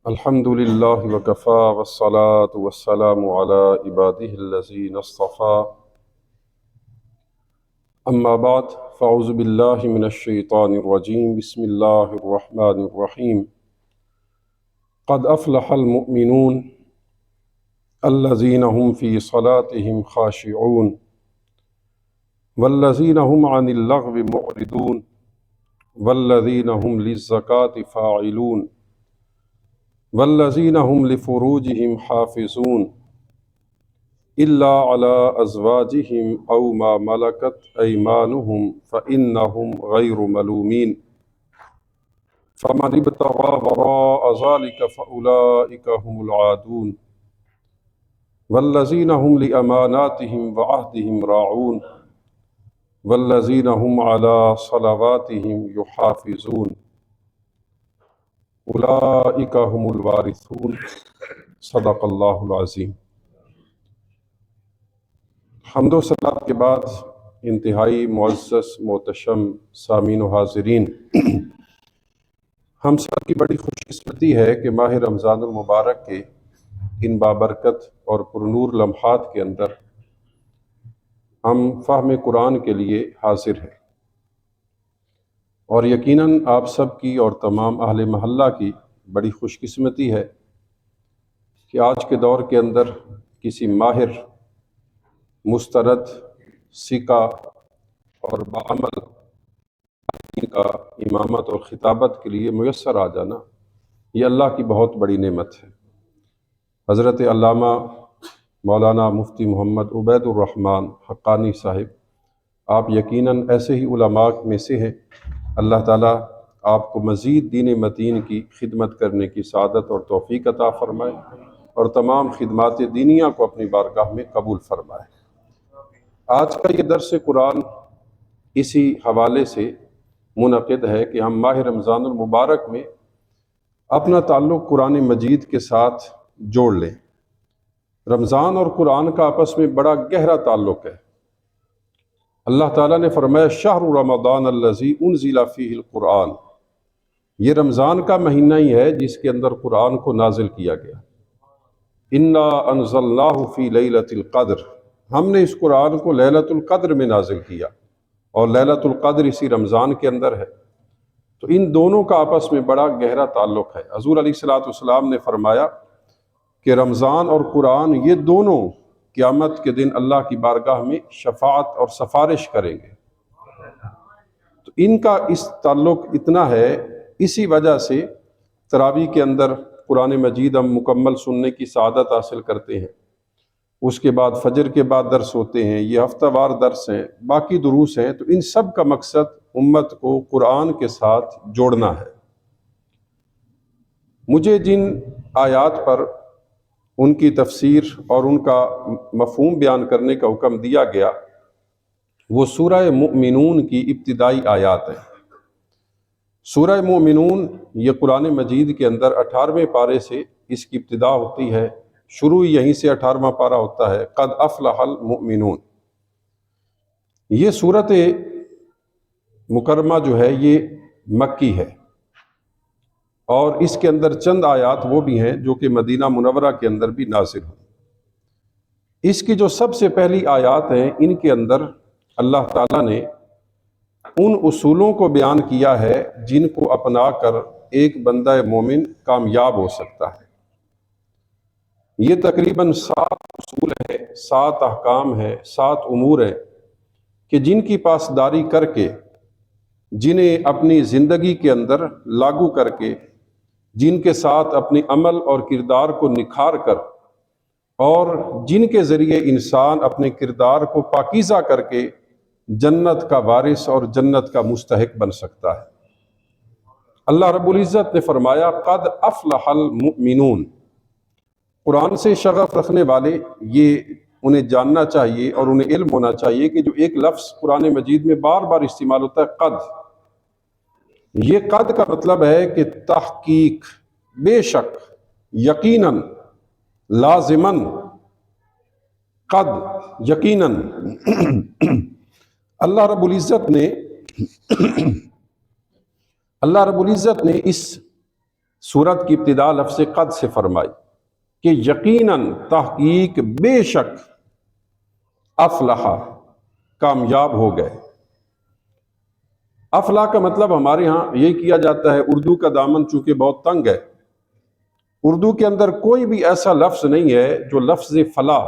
الحمد لله وكفى والصلاة والسلام على عباده الذين اصطفى أما بعد فأعوذ بالله من الشيطان الرجيم بسم الله الرحمن الرحيم قد أفلح المؤمنون الذين هم في صلاتهم خاشعون والذين هم عن اللغو معرضون والذين هم للزكاة فاعلون والذین هم لفروجهم حافظون الا على ازواجهم او ما ملکت ایمانهم فانهم غیر ملومین فمن ابتغى وراء ذلك فاولئک هم العادون والذین هم لاماناتهم وعهدهم راعون والذین هم على صلواتهم یحافظون اولئک هم الوارثون صدق اللہ العظیم۔ حمد و ثناء کے بعد انتہائی معزز محتشم سامعین و حاضرین، ہم سب کی بڑی خوش قسمتی ہے کہ ماہ رمضان المبارک کے ان بابرکت اور پرنور لمحات کے اندر ہم فہم قرآن کے لیے حاضر ہیں، اور یقیناً آپ سب کی اور تمام اہل محلہ کی بڑی خوش قسمتی ہے کہ آج کے دور کے اندر کسی ماہر، مستند، سکہ اور بعمل کا امامت اور خطابت کے لیے میسر آ جانا یہ اللہ کی بہت بڑی نعمت ہے۔ حضرت علامہ مولانا مفتی محمد عبید الرحمن حقانی صاحب، آپ یقیناً ایسے ہی علماء میں سے ہیں۔ اللہ تعالیٰ آپ کو مزید دین متین کی خدمت کرنے کی سعادت اور توفیق عطا فرمائے، اور تمام خدمات دینیہ کو اپنی بارگاہ میں قبول فرمائے۔ آج کا یہ درس قرآن اسی حوالے سے منعقد ہے کہ ہم ماہ رمضان المبارک میں اپنا تعلق قرآن مجید کے ساتھ جوڑ لیں۔ رمضان اور قرآن کا آپس میں بڑا گہرا تعلق ہے۔ اللہ تعالیٰ نے فرمایا شہر رمضان الذی انزل فیہ القرآن، یہ رمضان کا مہینہ ہی ہے جس کے اندر قرآن کو نازل کیا گیا۔ انا انزلناہ فی لیلۃ القدر، ہم نے اس قرآن کو لیلۃ القدر میں نازل کیا، اور لیلۃ القدر اسی رمضان کے اندر ہے۔ تو ان دونوں کا آپس میں بڑا گہرا تعلق ہے۔ حضور علیہ الصلوۃ والسلام نے فرمایا کہ رمضان اور قرآن یہ دونوں قیامت کے دن اللہ کی بارگاہ میں شفاعت اور سفارش کریں گے۔ تو ان کا اس تعلق اتنا ہے، اسی وجہ سے تراویح کے اندر قرآن مجید ہم مکمل سننے کی سعادت حاصل کرتے ہیں۔ اس کے بعد فجر کے بعد درس ہوتے ہیں، یہ ہفتہ وار درس ہیں، باقی دروس ہیں۔ تو ان سب کا مقصد امت کو قرآن کے ساتھ جوڑنا ہے۔ مجھے جن آیات پر ان کی تفسیر اور ان کا مفہوم بیان کرنے کا حکم دیا گیا وہ سورہ مؤمنون کی ابتدائی آیات ہیں۔ سورہ مؤمنون یہ قرآن مجید کے اندر 18ویں پارے سے اس کی ابتدا ہوتی ہے، شروع یہیں سے 18واں پارہ ہوتا ہے، قد افلح المؤمنون۔ یہ سورت مکرمہ جو ہے یہ مکی ہے، اور اس کے اندر چند آیات وہ بھی ہیں جو کہ مدینہ منورہ کے اندر بھی نازل ہوئی۔ اس کی جو سب سے پہلی آیات ہیں ان کے اندر اللہ تعالیٰ نے ان اصولوں کو بیان کیا ہے جن کو اپنا کر ایک بندہ مومن کامیاب ہو سکتا ہے۔ یہ تقریباً 7 اصول ہیں، 7 احکام ہیں، 7 امور ہیں کہ جن کی پاسداری کر کے، جنہیں اپنی زندگی کے اندر لاگو کر کے، جن کے ساتھ اپنی عمل اور کردار کو نکھار کر، اور جن کے ذریعے انسان اپنے کردار کو پاکیزہ کر کے جنت کا وارث اور جنت کا مستحق بن سکتا ہے۔ اللہ رب العزت نے فرمایا قد افلح المؤمنون۔ قرآن سے شغف رکھنے والے یہ انہیں جاننا چاہیے اور انہیں علم ہونا چاہیے کہ جو ایک لفظ قرآن مجید میں بار بار استعمال ہوتا ہے قد، یہ قد کا مطلب ہے کہ تحقیق، بے شک، یقیناً، لازماً، قد، یقیناً۔ اللہ رب العزت نے اس سورت کی ابتدا لفظ قد سے فرمائی کہ یقیناً تحقیق بے شک افلح کامیاب ہو گئے۔ افلاح کا مطلب ہمارے ہاں یہی کیا جاتا ہے، اردو کا دامن چونکہ بہت تنگ ہے، اردو کے اندر کوئی بھی ایسا لفظ نہیں ہے جو لفظ فلاح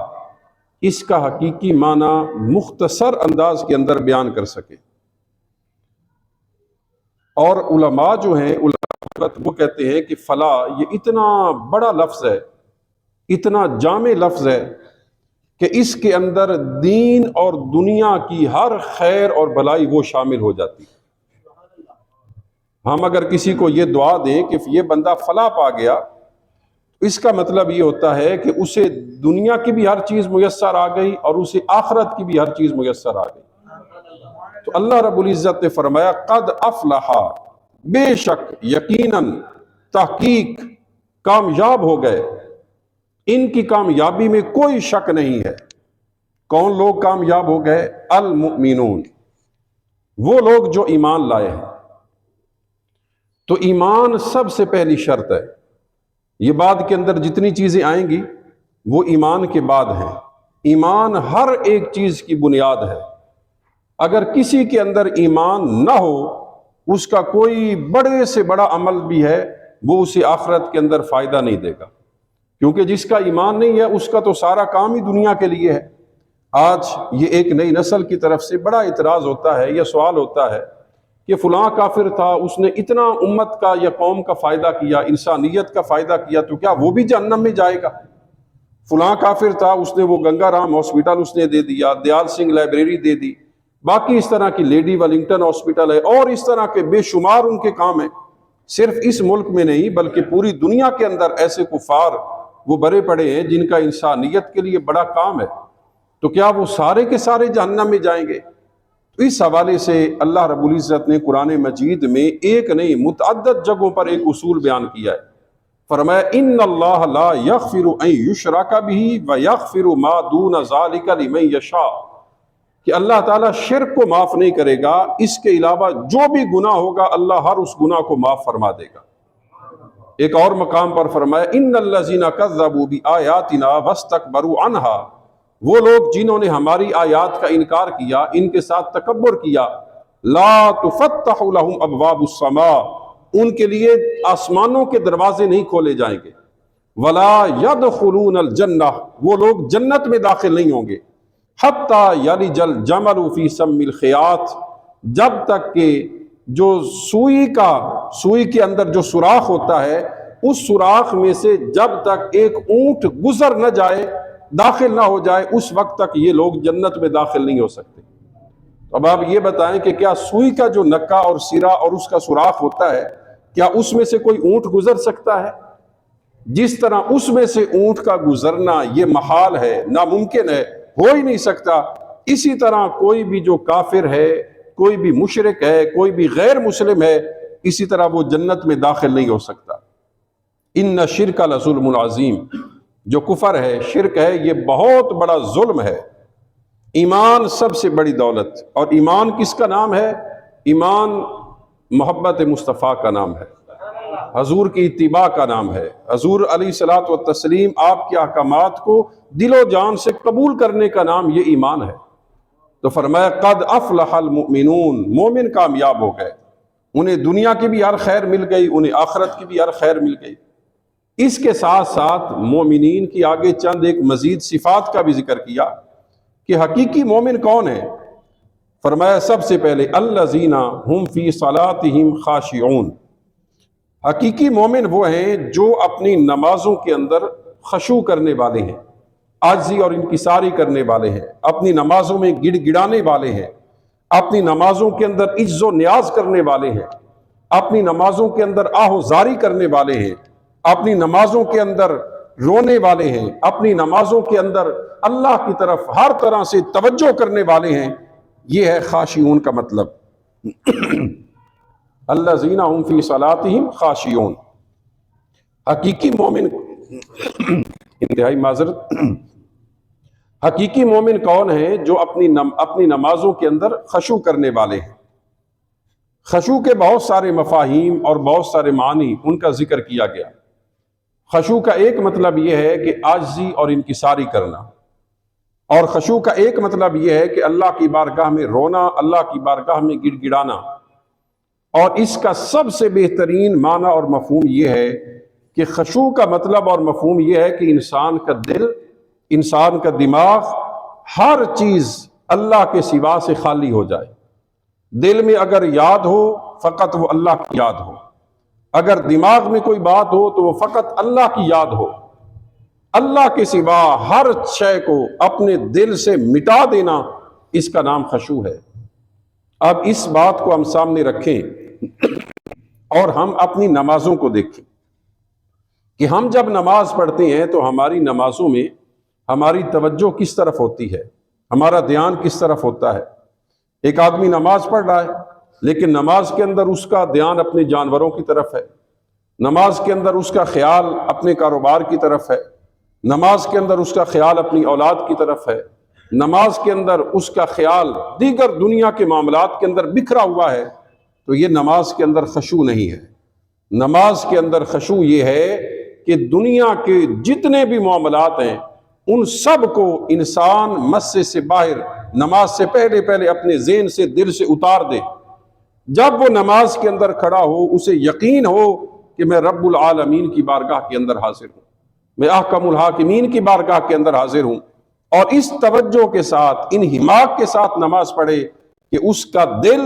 اس کا حقیقی معنی مختصر انداز کے اندر بیان کر سکے۔ اور علماء جو ہیں وہ کہتے ہیں کہ فلاح یہ اتنا بڑا لفظ ہے، اتنا جامع لفظ ہے کہ اس کے اندر دین اور دنیا کی ہر خیر اور بھلائی وہ شامل ہو جاتی ہے۔ ہم اگر کسی کو یہ دعا دیں کہ یہ بندہ فلاح پا گیا، اس کا مطلب یہ ہوتا ہے کہ اسے دنیا کی بھی ہر چیز میسر آ گئی اور اسے آخرت کی بھی ہر چیز میسر آ گئی۔ تو اللہ رب العزت نے فرمایا قد افلح، بے شک یقیناً تحقیق کامیاب ہو گئے، ان کی کامیابی میں کوئی شک نہیں ہے۔ کون لوگ کامیاب ہو گئے؟ المؤمنون، وہ لوگ جو ایمان لائے ہیں۔ تو ایمان سب سے پہلی شرط ہے، یہ بعد کے اندر جتنی چیزیں آئیں گی وہ ایمان کے بعد ہیں۔ ایمان ہر ایک چیز کی بنیاد ہے، اگر کسی کے اندر ایمان نہ ہو، اس کا کوئی بڑے سے بڑا عمل بھی ہے وہ اسے آخرت کے اندر فائدہ نہیں دے گا، کیونکہ جس کا ایمان نہیں ہے اس کا تو سارا کام ہی دنیا کے لیے ہے۔ آج یہ ایک نئی نسل کی طرف سے بڑا اعتراض ہوتا ہے، یہ سوال ہوتا ہے کہ فلاں کافر تھا، اس نے اتنا امت کا یا قوم کا فائدہ کیا، انسانیت کا فائدہ کیا، تو کیا وہ بھی جہنم میں جائے گا؟ فلاں کافر تھا، اس نے وہ گنگا رام ہاسپٹل اس نے دے دیا، دیال سنگھ لائبریری دے دی، باقی اس طرح کی لیڈی ولنگٹن ہاسپٹل ہے، اور اس طرح کے بے شمار ان کے کام ہیں۔ صرف اس ملک میں نہیں بلکہ پوری دنیا کے اندر ایسے کفار وہ بڑے پڑے ہیں جن کا انسانیت کے لیے بڑا کام ہے، تو کیا وہ سارے کے سارے جہنم میں جائیں گے؟ تو اس حوالے سے اللہ رب العزت نے قرآن مجید میں ایک نہیں متعدد جگہوں پر ایک اصول بیان کیا ہے۔ فرمایا ان اللہ لا یغفر ان یشرک بہ ویغفر ما دون ذلک لمن یشاء، کہ اللہ تعالیٰ شرک کو معاف نہیں کرے گا، اس کے علاوہ جو بھی گناہ ہوگا اللہ ہر اس گناہ کو معاف فرما دے گا۔ ایک اور مقام پر فرمایا ان الذین کذبوا بآیاتنا واستکبروا عنہا، وہ لوگ جنہوں نے ہماری آیات کا انکار کیا، ان کے ساتھ تکبر کیا، لا تفتح لهم ابواب السماء، ان کے لیے آسمانوں کے دروازے نہیں کھولے جائیں گے، ولا يدخلون الجنہ، وہ لوگ جنت میں داخل نہیں ہوں گے، حتی یلج الجمل فی سم الخیاط، جب تک کہ جو سوئی کے اندر جو سوراخ ہوتا ہے، اس سوراخ میں سے جب تک ایک اونٹ گزر نہ جائے، داخل نہ ہو جائے، اس وقت تک یہ لوگ جنت میں داخل نہیں ہو سکتے۔ اب آپ یہ بتائیں کہ کیا سوئی کا جو نکا اور سرا اور اس کا سوراخ ہوتا ہے، کیا اس میں سے کوئی اونٹ گزر سکتا ہے؟ جس طرح اس میں سے اونٹ کا گزرنا یہ محال ہے، ناممکن ہے، ہو ہی نہیں سکتا، اسی طرح کوئی بھی جو کافر ہے، کوئی بھی مشرک ہے، کوئی بھی غیر مسلم ہے، اسی طرح وہ جنت میں داخل نہیں ہو سکتا۔ ان شرک لظلم عظیم، جو کفر ہے، شرک ہے، یہ بہت بڑا ظلم ہے۔ ایمان سب سے بڑی دولت، اور ایمان کس کا نام ہے؟ ایمان محبت مصطفیٰ کا نام ہے، حضور کی اتباع کا نام ہے، حضور علیہ الصلوۃ والتسلیم آپ کے احکامات کو دل و جان سے قبول کرنے کا نام یہ ایمان ہے۔ تو فرمایا قد افلح المؤمنون، مومن کامیاب ہو گئے، انہیں دنیا کی بھی ہر خیر مل گئی، انہیں آخرت کی بھی ہر خیر مل گئی۔ اس کے ساتھ ساتھ مومنین کی آگے چند ایک مزید صفات کا بھی ذکر کیا کہ حقیقی مومن کون ہے۔ فرمایا سب سے پہلے الذین ہم فی صلاتہم خاشعون، حقیقی مومن وہ ہیں جو اپنی نمازوں کے اندر خشوع کرنے والے ہیں، عاجزی اور انکساری کرنے والے ہیں، اپنی نمازوں میں گڑ گڑانے والے ہیں، اپنی نمازوں کے اندر عجز و نیاز کرنے والے ہیں، اپنی نمازوں کے اندر آہ و زاری کرنے والے ہیں، اپنی نمازوں کے اندر رونے والے ہیں، اپنی نمازوں کے اندر اللہ کی طرف ہر طرح سے توجہ کرنے والے ہیں۔ یہ ہے خاشعون کا مطلب، الذین هم فی صلاتہم خاشعون۔ حقیقی مومن انتہائی معذرت، حقیقی مومن کون ہے؟ جو اپنی نمازوں کے اندر خشوع کرنے والے ہیں۔ خشوع کے بہت سارے مفاہیم اور بہت سارے معنی ان کا ذکر کیا گیا۔ خشوع کا ایک مطلب یہ ہے کہ عاجزی اور انکساری کرنا، اور خشوع کا ایک مطلب یہ ہے کہ اللہ کی بارگاہ میں رونا، اللہ کی بارگاہ میں گڑ گڑانا، اور اس کا سب سے بہترین معنی اور مفہوم یہ ہے کہ خشوع کا مطلب اور مفہوم یہ ہے کہ انسان کا دل، انسان کا دماغ، ہر چیز اللہ کے سوا سے خالی ہو جائے۔ دل میں اگر یاد ہو فقط وہ اللہ کی یاد ہو، اگر دماغ میں کوئی بات ہو تو وہ فقط اللہ کی یاد ہو، اللہ کے سوا ہر شے کو اپنے دل سے مٹا دینا، اس کا نام خشوع ہے۔ اب اس بات کو ہم سامنے رکھیں اور ہم اپنی نمازوں کو دیکھیں کہ ہم جب نماز پڑھتے ہیں تو ہماری نمازوں میں ہماری توجہ کس طرف ہوتی ہے، ہمارا دھیان کس طرف ہوتا ہے۔ ایک آدمی نماز پڑھ رہا ہے لیکن نماز کے اندر اس کا دھیان اپنے جانوروں کی طرف ہے، نماز کے اندر اس کا خیال اپنے کاروبار کی طرف ہے، نماز کے اندر اس کا خیال اپنی اولاد کی طرف ہے، نماز کے اندر اس کا خیال دیگر دنیا کے معاملات کے اندر بکھرا ہوا ہے، تو یہ نماز کے اندر خشوع نہیں ہے۔ نماز کے اندر خشوع یہ ہے کہ دنیا کے جتنے بھی معاملات ہیں ان سب کو انسان مسجد سے باہر نماز سے پہلے اپنے ذہن سے، دل سے اتار دے۔ جب وہ نماز کے اندر کھڑا ہو اسے یقین ہو کہ میں رب العالمین کی بارگاہ کے اندر حاضر ہوں، میں احکم الحاکمین کی بارگاہ کے اندر حاضر ہوں، اور اس توجہ کے ساتھ، انہماک کے ساتھ نماز پڑھے کہ اس کا دل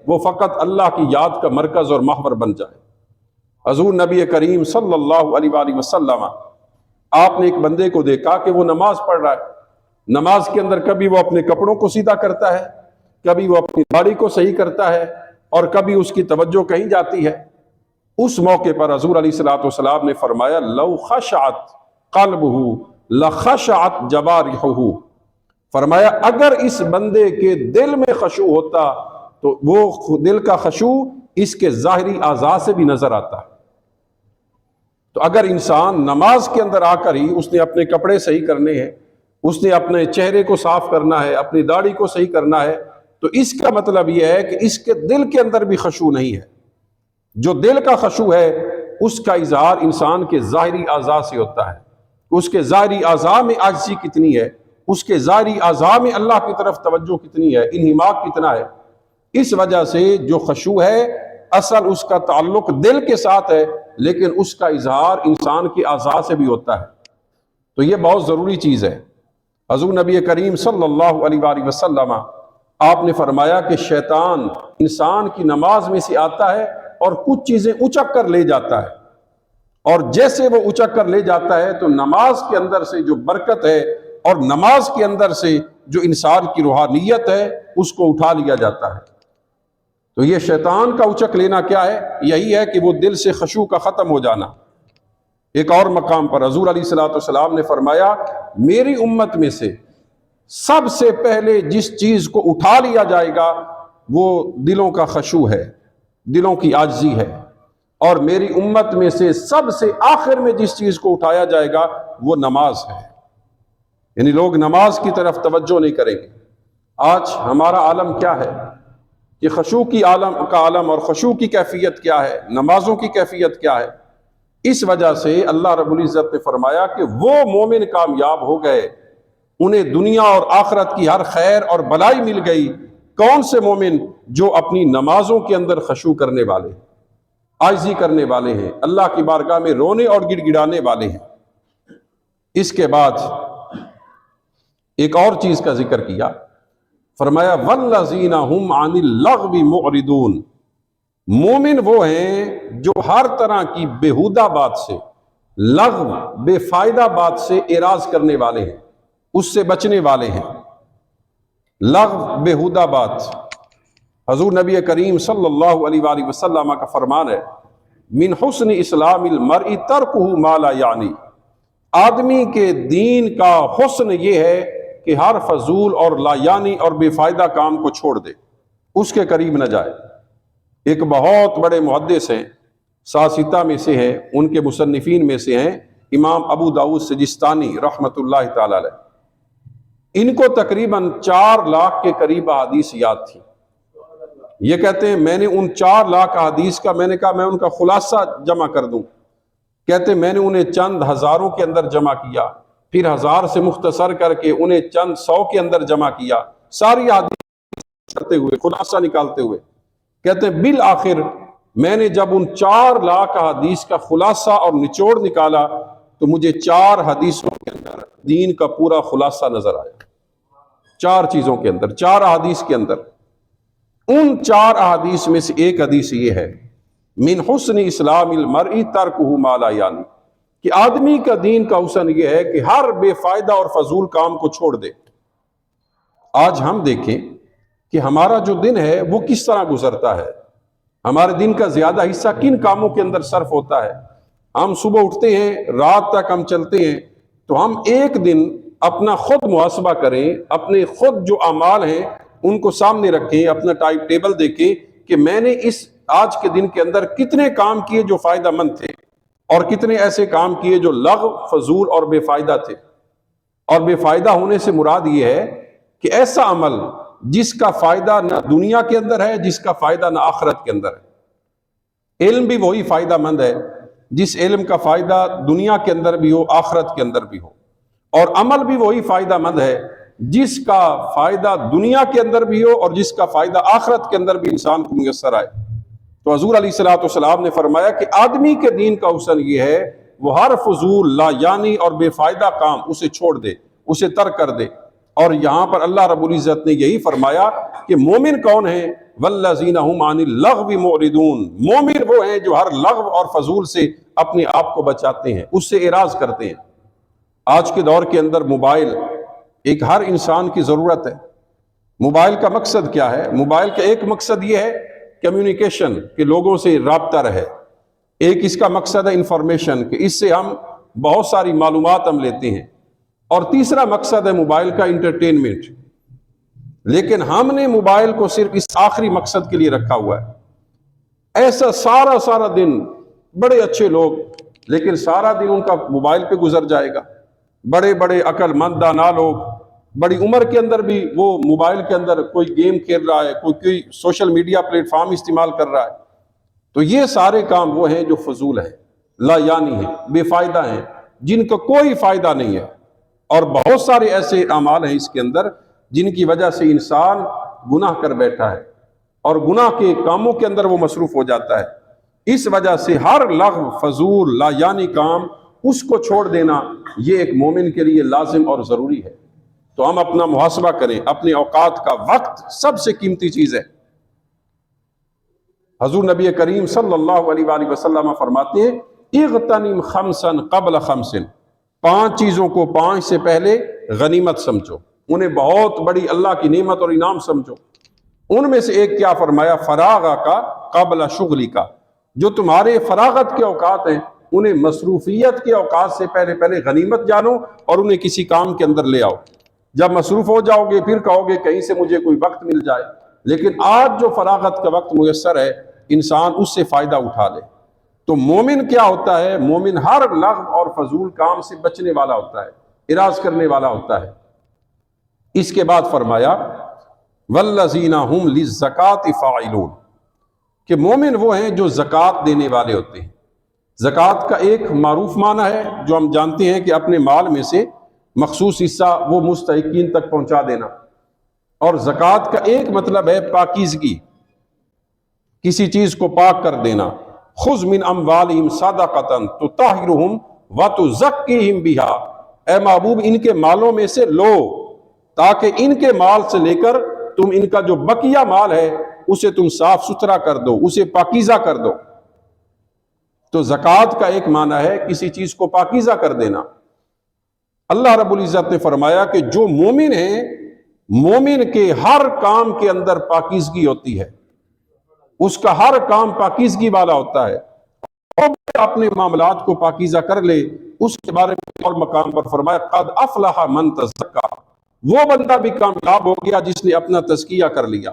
وہ فقط اللہ کی یاد کا مرکز اور محور بن جائے۔ حضور نبی کریم صلی اللہ علیہ وآلہ وسلم، آپ نے ایک بندے کو دیکھا کہ وہ نماز پڑھ رہا ہے، نماز کے اندر کبھی وہ اپنے کپڑوں کو سیدھا کرتا ہے، کبھی وہ اپنی داڑھی کو صحیح کرتا ہے، اور کبھی اس کی توجہ کہیں جاتی ہے۔ اس موقع پر حضور علیہ الصلوۃ والسلام نے فرمایا لو خشعت قلبہ لخشعت جوارحہ، فرمایا اگر اس بندے کے دل میں خشوع ہوتا تو وہ دل کا خشوع اس کے ظاہری اعضاء سے بھی نظر آتا۔ تو اگر انسان نماز کے اندر آ کر ہی اس نے اپنے کپڑے صحیح کرنے ہیں، اس نے اپنے چہرے کو صاف کرنا ہے، اپنی داڑھی کو صحیح کرنا ہے، تو اس کا مطلب یہ ہے کہ اس کے دل کے اندر بھی خشوع نہیں ہے۔ جو دل کا خشوع ہے اس کا اظہار انسان کے ظاہری اعضاء سے ہوتا ہے، اس کے ظاہری اعضاء میں عاجزی کتنی ہے، اس کے ظاہری اعضاء میں اللہ کی طرف توجہ کتنی ہے، انہماک کتنا ہے۔ اس وجہ سے جو خشوع ہے اصل اس کا تعلق دل کے ساتھ ہے، لیکن اس کا اظہار انسان کے اعضاء سے بھی ہوتا ہے۔ تو یہ بہت ضروری چیز ہے۔ حضور نبی کریم صلی اللہ علیہ وآلہ وسلم آپ نے فرمایا کہ شیطان انسان کی نماز میں سے آتا ہے اور کچھ چیزیں اچک کر لے جاتا ہے، اور جیسے وہ اچک کر لے جاتا ہے تو نماز کے اندر سے جو برکت ہے اور نماز کے اندر سے جو انسان کی روحانیت ہے اس کو اٹھا لیا جاتا ہے۔ تو یہ شیطان کا اچک لینا کیا ہے؟ یہی ہے کہ وہ دل سے خشوع کا ختم ہو جانا۔ ایک اور مقام پر حضور علیہ الصلوۃ والسلام نے فرمایا میری امت میں سے سب سے پہلے جس چیز کو اٹھا لیا جائے گا وہ دلوں کا خشوع ہے، دلوں کی عاجزی ہے، اور میری امت میں سے سب سے آخر میں جس چیز کو اٹھایا جائے گا وہ نماز ہے۔ یعنی لوگ نماز کی طرف توجہ نہیں کریں گے۔ آج ہمارا عالم کیا ہے کہ خشوع کی عالم اور خشوع کی کیفیت کیا ہے، نمازوں کی کیفیت کیا ہے۔ اس وجہ سے اللہ رب العزت نے فرمایا کہ وہ مومن کامیاب ہو گئے، انہیں دنیا اور آخرت کی ہر خیر اور بلائی مل گئی۔ کون سے مومن؟ جو اپنی نمازوں کے اندر خشوع کرنے والے ہیں، عاجزی کرنے والے ہیں، اللہ کی بارگاہ میں رونے اور گڑ گڑانے والے ہیں۔ اس کے بعد ایک اور چیز کا ذکر کیا، فرمایا وَالَّذِينَ هُمْ عَنِ اللَّغْوِ مُعْرِضُونَ، مومن وہ ہیں جو ہر طرح کی بیہودہ بات سے، لغو بے فائدہ بات سے اعراض کرنے والے ہیں، اس سے بچنے والے ہیں۔ لغو بیہودہ بات، حضور نبی کریم صلی اللہ علیہ وآلہ وسلم کا فرمان ہے من حسن اسلام المرء ترکہ ما لا یعنی، آدمی کے دین کا حسن یہ ہے کہ ہر فضول اور لا یعنی اور بے فائدہ کام کو چھوڑ دے، اس کے قریب نہ جائے۔ ایک بہت بڑے محدث ہیں، ساسیتہ میں سے ہیں، ان کے مصنفین میں سے ہیں امام ابو داؤد سجستانی رحمۃ اللہ تعالی علیہ۔ ان کو تقریباً 4 لاکھ کے قریب احادیث یاد تھی، یہ کہتے ہیں میں نے ان 4 لاکھ احادیث کا، میں نے کہا میں ان کا خلاصہ جمع کر دوں، کہتے ہیں میں نے انہیں چند ہزاروں کے اندر جمع کیا، پھر 1000 سے مختصر کر کے انہیں چند 100 کے اندر جمع کیا، ساری احادیث کرتے ہوئے، خلاصہ نکالتے ہوئے، کہتے ہیں بالآخر میں نے جب ان 4 لاکھ احادیث کا خلاصہ اور نچوڑ نکالا تو مجھے 4 حدیثوں کے اندر دین کا پورا خلاصہ نظر آیا، 4 چیزوں کے اندر، 4 احادیث کے اندر۔ ان 4 احادیث میں سے ایک حدیث یہ ہے، من حسن اسلام المرء ترکہ ما لا یعنی، کہ آدمی کا دین کا حسن یہ ہے کہ ہر بے فائدہ اور فضول کام کو چھوڑ دے۔ آج ہم دیکھیں کہ ہمارا جو دن ہے وہ کس طرح گزرتا ہے، ہمارے دن کا زیادہ حصہ کن کاموں کے اندر صرف ہوتا ہے۔ ہم صبح اٹھتے ہیں، رات تک ہم چلتے ہیں، تو ہم ایک دن اپنا خود محاسبہ کریں، اپنے خود جو اعمال ہیں ان کو سامنے رکھیں، اپنا ٹائم ٹیبل دیکھیں کہ میں نے اس آج کے دن کے اندر کتنے کام کیے جو فائدہ مند تھے، اور کتنے ایسے کام کیے جو لغو، فضول اور بے فائدہ تھے۔ اور بے فائدہ ہونے سے مراد یہ ہے کہ ایسا عمل جس کا فائدہ نہ دنیا کے اندر ہے، جس کا فائدہ نہ آخرت کے اندر ہے۔ علم بھی وہی فائدہ مند ہے جس علم کا فائدہ دنیا کے اندر بھی ہو، آخرت کے اندر بھی ہو، اور عمل بھی وہی فائدہ مند ہے جس کا فائدہ دنیا کے اندر بھی ہو اور جس کا فائدہ آخرت کے اندر بھی انسان کو میسر آئے۔ تو حضور علیہ الصلوۃ والسلام نے فرمایا کہ آدمی کے دین کا حسن یہ ہے وہ ہر فضول، لا یعنی اور بے فائدہ کام اسے چھوڑ دے، اسے ترک کر دے۔ اور یہاں پر اللہ رب العزت نے یہی فرمایا کہ مومن کون ہیں؟ والذین هم عن اللغو معرضون، مومن وہ ہیں جو ہر لغو اور فضول سے اپنے آپ کو بچاتے ہیں، اس سے اعراض کرتے ہیں۔ آج کے دور کے اندر موبائل ایک ہر انسان کی ضرورت ہے۔ موبائل کا مقصد کیا ہے؟ موبائل کا ایک مقصد یہ ہے کمیونیکیشن، کہ لوگوں سے رابطہ رہے۔ ایک اس کا مقصد ہے انفارمیشن، کہ اس سے ہم بہت ساری معلومات ہم لیتے ہیں۔ اور تیسرا مقصد ہے موبائل کا انٹرٹینمنٹ۔ لیکن ہم نے موبائل کو صرف اس آخری مقصد کے لیے رکھا ہوا ہے۔ ایسا سارا دن، بڑے اچھے لوگ، لیکن سارا دن ان کا موبائل پہ گزر جائے گا۔ بڑے بڑے عقل مند دانا لوگ بڑی عمر کے اندر بھی وہ موبائل کے اندر کوئی گیم کھیل رہا ہے، کوئی سوشل میڈیا پلیٹ فارم استعمال کر رہا ہے۔ تو یہ سارے کام وہ ہیں جو فضول ہیں، لا یعنی ہیں، بے فائدہ ہیں، جن کا کوئی فائدہ نہیں ہے۔ اور بہت سارے ایسے اعمال ہیں اس کے اندر جن کی وجہ سے انسان گناہ کر بیٹھا ہے اور گناہ کے کاموں کے اندر وہ مصروف ہو جاتا ہے۔ اس وجہ سے ہر لغو، فضول، لا یعنی کام اس کو چھوڑ دینا یہ ایک مومن کے لیے لازم اور ضروری ہے۔ تو ہم اپنا محاسبہ کریں، اپنے اوقات کا، وقت سب سے قیمتی چیز ہے۔ حضور نبی کریم صلی اللہ علیہ وآلہ وسلم فرماتے ہیں اغتنم خمسا قبل خمس، 5 چیزوں کو 5 سے پہلے غنیمت سمجھو، انہیں بہت بڑی اللہ کی نعمت اور انعام سمجھو۔ ان میں سے ایک کیا فرمایا؟ فراغ کا قبل شغلی کا، جو تمہارے فراغت کے اوقات ہیں انہیں مصروفیت کے اوقات سے پہلے غنیمت جانو اور انہیں کسی کام کے اندر لے آؤ۔ جب مصروف ہو جاؤ گے پھر کہو گے کہیں سے مجھے کوئی وقت مل جائے، لیکن آج جو فراغت کا وقت میسر ہے انسان اس سے فائدہ اٹھا لے۔ تو مومن کیا ہوتا ہے؟ مومن ہر لغو اور فضول کام سے بچنے والا ہوتا ہے، اعراض کرنے والا ہوتا ہے۔ اس کے بعد فرمایا والذین هم للزکاۃ فاعلون، کہ مومن وہ ہیں جو زکوٰۃ دینے والے ہوتے ہیں۔ زکوٰۃ کا ایک معروف معنی ہے جو ہم جانتے ہیں کہ اپنے مال میں سے مخصوص حصہ وہ مستحقین تک پہنچا دینا، اور زکوٰۃ کا ایک مطلب ہے پاکیزگی، کسی چیز کو پاک کر دینا۔ خذ من اموالہم صدقۃ تطہرہم وتزکیہم بہا، اے محبوب ان کے مالوں میں سے لو تاکہ ان کے مال سے لے کر تم ان کا جو بقیہ مال ہے اسے تم صاف ستھرا کر دو، اسے پاکیزہ کر دو۔ تو زکوٰۃ کا ایک معنی ہے کسی چیز کو پاکیزہ کر دینا۔ اللہ رب العزت نے فرمایا کہ جو مومن ہیں، مومن کے ہر کام کے اندر پاکیزگی ہوتی ہے، اس کا ہر کام پاکیزگی والا ہوتا ہے۔ وہ اپنے معاملات کو پاکیزہ کر لے، اس کے بارے میں اور مقام پر فرمایا قد افلح من تزکا، وہ بندہ بھی کامیاب ہو گیا جس نے اپنا تزکیہ کر لیا،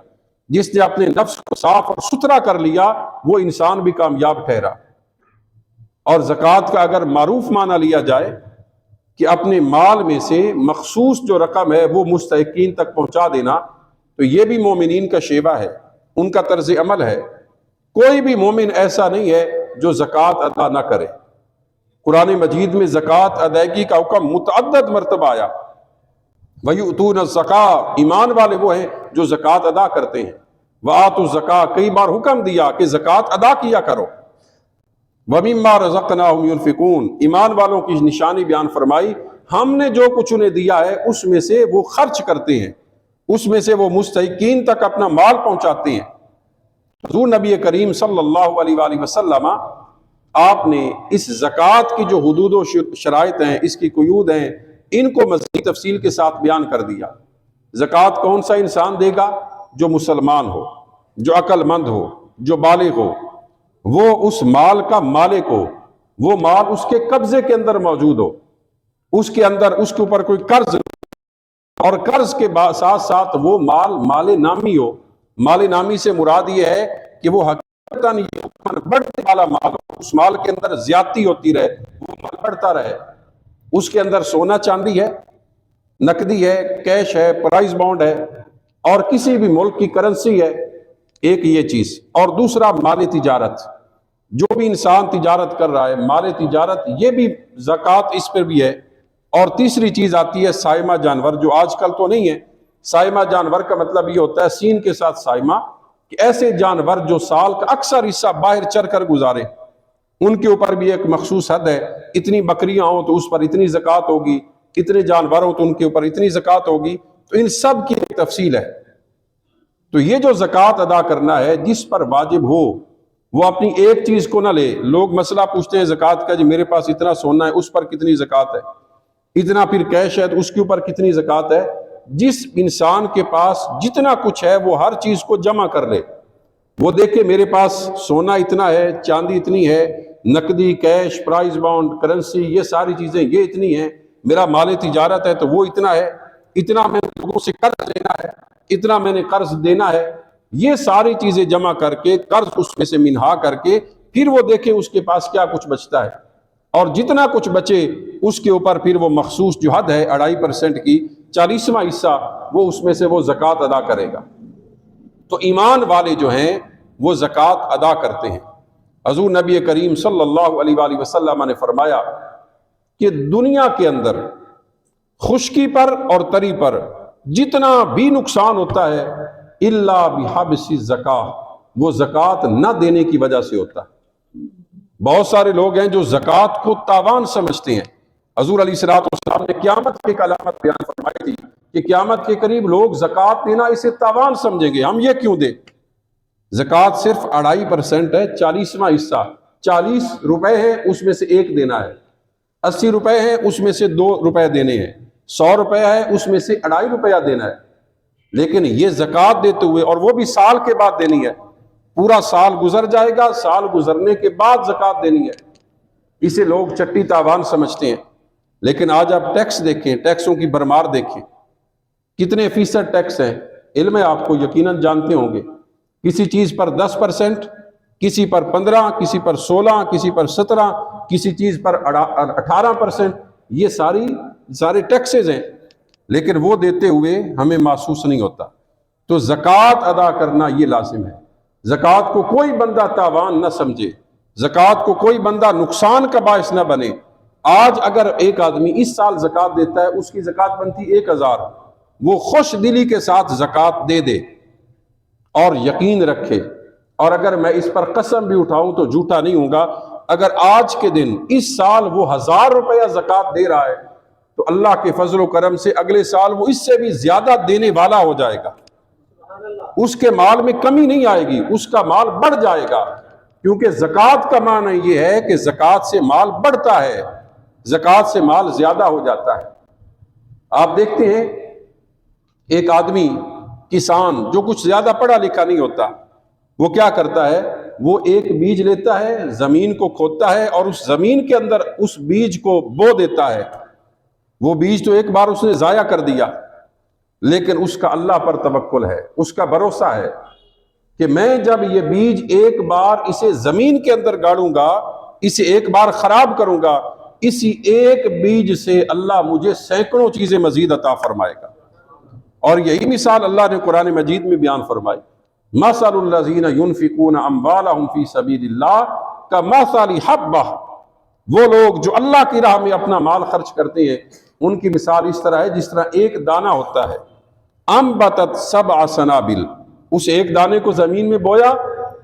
جس نے اپنے نفس کو صاف اور ستھرا کر لیا، وہ انسان بھی کامیاب ٹھہرا۔ اور زکوٰۃ کا اگر معروف معنی لیا جائے کہ اپنے مال میں سے مخصوص جو رقم ہے وہ مستحقین تک پہنچا دینا، تو یہ بھی مومنین کا شیوہ ہے، ان کا طرز عمل ہے۔ کوئی بھی مومن ایسا نہیں ہے جو زکوٰۃ ادا نہ کرے۔ قرآن مجید میں زکوٰۃ ادائیگی کا حکم متعدد مرتبہ آیا۔ وَيُؤْتُونَ الزَّكَاةَ، ایمان والے وہ ہیں جو زکوٰۃ ادا کرتے ہیں۔ وَآتُوا الزَّكَاةَ، کئی بار حکم دیا کہ زکوٰۃ ادا کیا کرو۔ وَمِمَّا رَزَقْنَاهُمْ يُنْفِقُونَ، ایمان والوں کی نشانی بیان فرمائی، ہم نے جو کچھ انہیں دیا ہے اس میں سے وہ خرچ کرتے ہیں، اس میں سے وہ مستحقین تک اپنا مال پہنچاتے ہیں۔ حضور نبی کریم صلی اللہ علیہ وآلہ وسلم آپ نے اس زکوٰۃ کی جو حدود و شرائط ہیں، اس کی قیود ہیں، ان کو مزید تفصیل کے ساتھ بیان کر دیا۔ زکوٰۃ کون سا انسان دے گا؟ جو مسلمان ہو، جو عقل مند ہو، جو بالغ ہو، وہ اس مال کا مالک ہو، وہ مال اس کے قبضے کے اندر موجود ہو، اس کے اندر اس کے اوپر کوئی قرض، اور قرض کے ساتھ ساتھ وہ مال نامی ہو۔ مال نامی سے مراد یہ ہے کہ وہ حقیقتاً بڑھنے والا مال ہو، اس مال کے اندر زیادتی ہوتی رہے، وہ مال بڑھتا رہے، اس کے اندر سونا چاندی ہے، نقدی ہے، کیش ہے، پرائز بانڈ ہے، اور کسی بھی ملک کی کرنسی ہے، ایک یہ چیز۔ اور دوسرا مال تجارت، جو بھی انسان تجارت کر رہا ہے، مال تجارت، یہ بھی زکوٰۃ اس پر بھی ہے۔ اور تیسری چیز آتی ہے سائمہ جانور، جو آج کل تو نہیں ہے۔ سائمہ جانور کا مطلب یہ ہوتا ہے سین کے ساتھ سائمہ، کہ ایسے جانور جو سال کا اکثر حصہ باہر چر کر گزارے، ان کے اوپر بھی ایک مخصوص حد ہے۔ اتنی بکریاں ہوں تو اس پر اتنی زکوٰۃ ہوگی، اتنے جانور ہوں تو ان کے اوپر اتنی زکوٰۃ ہوگی۔ تو ان سب کی ایک تفصیل ہے۔ تو یہ جو زکوٰۃ ادا کرنا ہے، جس پر واجب ہو وہ اپنی ایک چیز کو نہ لے۔ لوگ مسئلہ پوچھتے ہیں زکوٰۃ کا، جی میرے پاس اتنا سونا ہے، اس پر کتنی زکوٰۃ ہے؟ اتنا پھر کیش ہے تو اس کے اوپر کتنی زکوٰۃ ہے؟ جس انسان کے پاس جتنا کچھ ہے وہ ہر چیز کو جمع کر لے۔ وہ دیکھے میرے پاس سونا اتنا ہے، چاندی اتنی ہے، نقدی، کیش، پرائز بانڈ، کرنسی، یہ ساری چیزیں یہ اتنی ہیں، میرا مال تجارت ہے تو وہ اتنا ہے، اتنا میں نے لوگوں سے قرض لینا ہے، اتنا میں نے قرض دینا ہے۔ یہ ساری چیزیں جمع کر کے، قرض اس میں سے منہا کر کے، پھر وہ دیکھے اس کے پاس کیا کچھ بچتا ہے، اور جتنا کچھ بچے اس کے اوپر پھر وہ مخصوص جو حد ہے 2.5% کی، 40واں حصہ وہ اس میں سے وہ زکوٰۃ ادا کرے گا۔ تو ایمان والے جو ہیں وہ زکوٰۃ ادا کرتے ہیں۔ حضور نبی کریم صلی اللہ علیہ وآلہ وسلم نے فرمایا کہ دنیا کے اندر خشکی پر اور تری پر جتنا بھی نقصان ہوتا ہے، الا بحبس الزکاۃ، وہ زکوٰۃ نہ دینے کی وجہ سے ہوتا ہے۔ بہت سارے لوگ ہیں جو زکوٰۃ کو تاوان سمجھتے ہیں۔ حضور علیہ الصلوۃ والسلام نے قیامت کی ایک علامت بیان فرمائی تھی کہ قیامت کے قریب لوگ زکوٰۃ دینا اسے تاوان سمجھیں گے، ہم یہ کیوں دیں؟ زکوٰۃ صرف 2.5% ہے، 40واں حصہ، 40 روپے ہیں اس میں سے 1 دینا ہے، 80 روپے ہیں اس میں سے 2 روپے دینے ہیں، 100 روپے ہے اس میں سے 2.5 روپیہ دینا ہے۔ لیکن یہ زکوٰۃ دیتے ہوئے، اور وہ بھی سال کے بعد دینی ہے، پورا سال گزر جائے گا، سال گزرنے کے بعد زکوٰۃ دینی ہے۔ اسے لوگ چٹی تاوان سمجھتے ہیں۔ لیکن آج آپ ٹیکس دیکھیں، ٹیکسوں کی بھرمار دیکھیں، کتنے فیصد ٹیکس ہیں، علم ہے آپ کو، یقیناً جانتے ہوں گے۔ کسی چیز پر 10%، کسی پر 15، کسی پر 16، کسی پر 17، کسی چیز پر 18%، یہ سارے ٹیکسز ہیں، لیکن وہ دیتے ہوئے ہمیں محسوس نہیں ہوتا۔ تو زکوٰۃ ادا کرنا یہ لازم ہے۔ زکوٰۃ کو کوئی بندہ تاوان نہ سمجھے، زکوٰۃ کو کوئی بندہ نقصان کا باعث نہ بنے۔ آج اگر ایک آدمی اس سال زکوٰۃ دیتا ہے، اس کی زکوٰۃ بنتی 1000، وہ خوش دلی کے ساتھ زکوٰۃ دے دے اور یقین رکھے، اور اگر میں اس پر قسم بھی اٹھاؤں تو جھوٹا نہیں ہوں گا، اگر آج کے دن اس سال وہ 1000 روپیہ زکوٰۃ دے رہا ہے تو اللہ کے فضل و کرم سے اگلے سال وہ اس سے بھی زیادہ دینے والا ہو جائے گا۔ اس کے مال میں کمی نہیں آئے گی، اس کا مال بڑھ جائے گا، کیونکہ زکوٰۃ کا معنی یہ ہے کہ زکوٰۃ سے مال بڑھتا ہے، زکوٰۃ سے مال زیادہ ہو جاتا ہے۔ آپ دیکھتے ہیں ایک آدمی، کسان جو کچھ زیادہ پڑھا لکھا نہیں ہوتا، وہ کیا کرتا ہے؟ وہ ایک بیج لیتا ہے، زمین کو کھودتا ہے، اور اس زمین کے اندر اس بیج کو بو دیتا ہے۔ وہ بیج تو ایک بار اس نے ضائع کر دیا، لیکن اس کا اللہ پر توکل ہے، اس کا بھروسہ ہے کہ میں جب یہ بیج ایک بار اسے زمین کے اندر گاڑوں گا، اسے ایک بار خراب کروں گا، اسی ایک بیج سے اللہ مجھے سینکڑوں چیزیں مزید عطا فرمائے گا۔ اور یہی مثال اللہ نے قرآن مجید میں بیان فرمائی۔ مثل الذین ينفقون اموالهم فی سبیل اللہ کمثل حبہ، وہ لوگ جو اللہ کی راہ میں اپنا مال خرچ کرتے ہیں ان کی مثال اس طرح ہے جس طرح ایک دانہ ہوتا ہے، انبتت سبع سنابل، اس ایک دانے کو زمین میں بویا،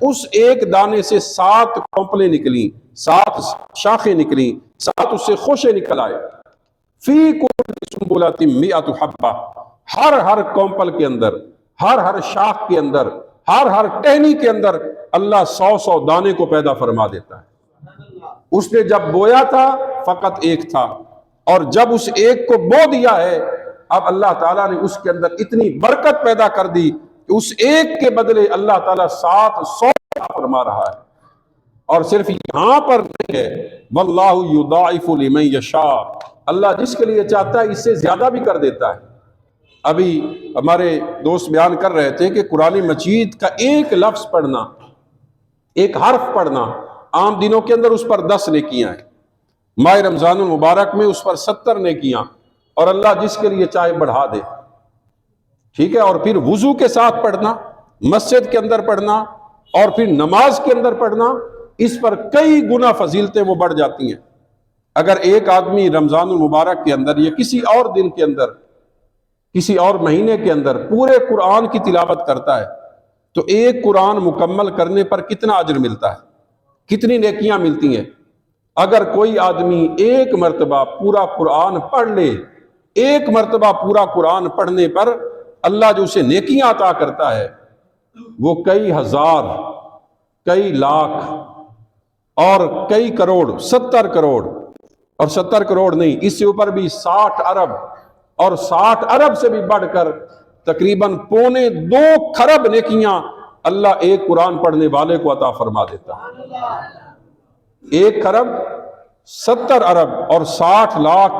اس ایک دانے سے 7 کونپلیں نکلیں، 7 شاخیں نکلیں، 7 اس سے خوشے نکل آئے، فی کل سنبلۃ مئۃ حبہ، ہر کونپل کے اندر، ہر شاخ کے اندر، ہر ٹہنی کے اندر اللہ 100 دانے کو پیدا فرما دیتا ہے۔ اس نے جب بویا تھا فقط ایک تھا، اور جب اس ایک کو بو دیا ہے اب اللہ تعالیٰ نے اس کے اندر اتنی برکت پیدا کر دی کہ اس ایک کے بدلے اللہ تعالیٰ 700 فرما رہا ہے۔ اور صرف یہاں پر نہیں ہے، واللہ یضاعف لمن یشاء، اللہ جس کے لیے چاہتا ہے اس سے زیادہ بھی کر دیتا ہے۔ ابھی ہمارے دوست بیان کر رہے تھے کہ قرآن مجید کا ایک لفظ پڑھنا، ایک حرف پڑھنا، عام دنوں کے اندر اس پر 10 نیکیاں ہیں، ماہ رمضان المبارک میں اس پر 70 نیکیاں، اور اللہ جس کے لیے چاہے بڑھا دے، ٹھیک ہے۔ اور پھر وضو کے ساتھ پڑھنا، مسجد کے اندر پڑھنا، اور پھر نماز کے اندر پڑھنا، اس پر کئی گنا فضیلتیں وہ بڑھ جاتی ہیں۔ اگر ایک آدمی رمضان المبارک کے اندر یا کسی اور دن کے اندر، کسی اور مہینے کے اندر پورے قرآن کی تلاوت کرتا ہے تو ایک قرآن مکمل کرنے پر کتنا اجر ملتا ہے، کتنی نیکیاں ملتی ہیں۔ اگر کوئی آدمی ایک مرتبہ پورا قرآن پڑھ لے، ایک مرتبہ پورا قرآن پڑھنے پر اللہ جو اسے نیکیاں عطا کرتا ہے وہ کئی ہزار، کئی لاکھ اور کئی کروڑ، 70 کروڑ، اور 70 کروڑ نہیں، اس سے اوپر بھی 60 ارب، اور 60 ارب سے بھی بڑھ کر تقریباً 2.25 خرب نیکیاں اللہ ایک قرآن پڑھنے والے کو عطا فرما دیتا ہے۔ 1 خرب، 70 ارب اور 60 لاکھ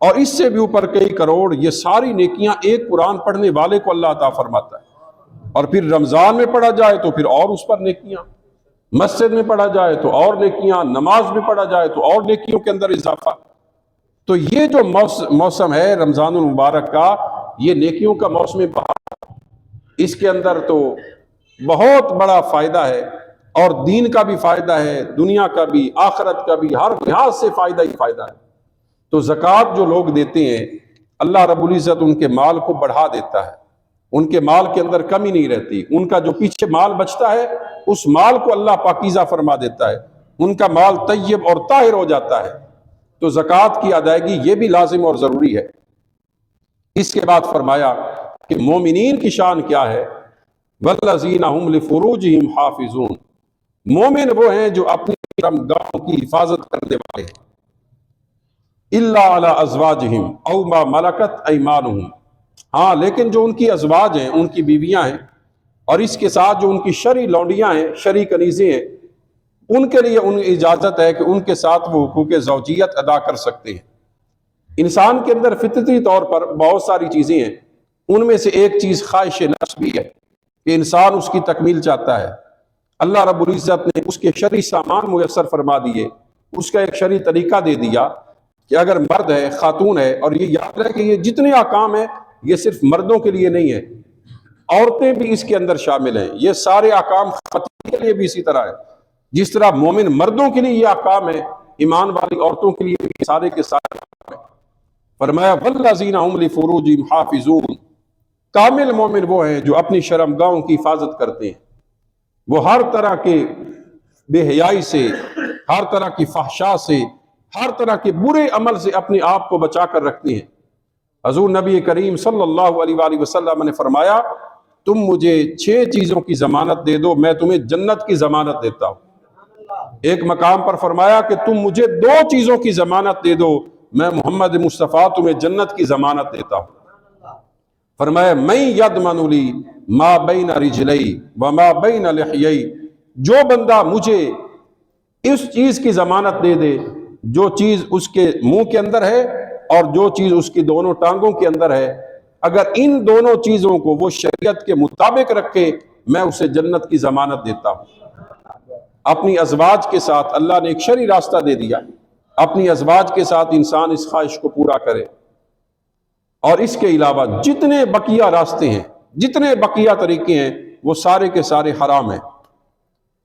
اور اس سے بھی اوپر کئی کروڑ، یہ ساری نیکیاں ایک قرآن پڑھنے والے کو اللہ عطا فرماتا ہے۔ اور پھر رمضان میں پڑھا جائے تو پھر اور اس پر نیکیاں، مسجد میں پڑھا جائے تو اور نیکیاں، نماز میں پڑھا جائے تو اور نیکیوں کے اندر اضافہ۔ تو یہ جو موسم ہے رمضان المبارک کا، یہ نیکیوں کا موسم بہار، اس کے اندر تو بہت بڑا فائدہ ہے، اور دین کا بھی فائدہ ہے، دنیا کا بھی، آخرت کا بھی، ہر لحاظ سے فائدہ ہی فائدہ ہے۔ تو زکوٰۃ جو لوگ دیتے ہیں اللہ رب العزت ان کے مال کو بڑھا دیتا ہے، ان کے مال کے اندر کمی نہیں رہتی، ان کا جو پیچھے مال بچتا ہے اس مال کو اللہ پاکیزہ فرما دیتا ہے، ان کا مال طیب اور طاہر ہو جاتا ہے۔ تو زکوٰۃ کی ادائیگی یہ بھی لازم اور ضروری ہے۔ اس کے بعد فرمایا کہ مومنین کی شان کیا ہے، والذین هم لفروجہم حافظون، مومن وہ ہیں جو اپنی شرمگاہوں کی حفاظت کرنے والے ہیں، الا علی ازواجہم او ما ملکت ایمانہم، ہاں لیکن جو ان کی ازواج ہیں، ان کی بیویاں ہیں، اور اس کے ساتھ جو ان کی شرعی لونڈیاں ہیں، شرعی کنیزیں ہیں، ان کے لیے ان اجازت ہے کہ ان کے ساتھ وہ حقوق زوجیت ادا کر سکتے ہیں۔ انسان کے اندر فطری طور پر بہت ساری چیزیں ہیں، ان میں سے ایک چیز خواہش نفس بھی ہے کہ انسان اس کی تکمیل چاہتا ہے۔ اللہ رب العزت نے اس کے شرعی سامان میسر فرما دیے، اس کا ایک شرعی طریقہ دے دیا کہ اگر مرد ہے، خاتون ہے، اور یہ یاد رہے کہ یہ جتنے احکام ہیں یہ صرف مردوں کے لیے نہیں ہے، عورتیں بھی اس کے اندر شامل ہیں، یہ سارے احکام خواتین کے لیے بھی اسی طرح ہے، جس طرح مومن مردوں کے لیے یہ احکام ہے، ایمان والی عورتوں کے لیے بھی سارے کے سارے احکام ہیں۔ فرمایا والذین هم لفروجہم حافظون، کامل مومن وہ ہیں جو اپنی شرمگاہوں کی حفاظت کرتے ہیں، وہ ہر طرح کے بے حیائی سے، ہر طرح کی فحشاء سے، ہر طرح کے برے عمل سے اپنے آپ کو بچا کر رکھتے ہیں۔ حضور نبی کریم صلی اللہ علیہ وآلہ وسلم نے فرمایا تم مجھے 6 چیزوں کی ضمانت دے دو، میں تمہیں جنت کی ضمانت دیتا ہوں۔ ایک مقام پر فرمایا کہ تم مجھے 2 چیزوں کی ضمانت دے دو، میں محمد مصطفیٰ تمہیں جنت کی ضمانت دیتا ہوں۔ فرمایا من یضمن لی ما بین رجلی وما بین لحیی، جو بندہ مجھے اس چیز کی ضمانت دے دے جو چیز اس کے منہ کے اندر ہے اور جو چیز اس کی دونوں ٹانگوں کے اندر ہے، اگر ان دونوں چیزوں کو وہ شریعت کے مطابق رکھے میں اسے جنت کی ضمانت دیتا ہوں۔ اپنی ازواج کے ساتھ اللہ نے ایک شرعی راستہ دے دیا، اپنی ازواج کے ساتھ انسان اس خواہش کو پورا کرے، اور اس کے علاوہ جتنے بقیہ راستے ہیں، جتنے بقیہ طریقے ہیں، وہ سارے کے سارے حرام ہیں۔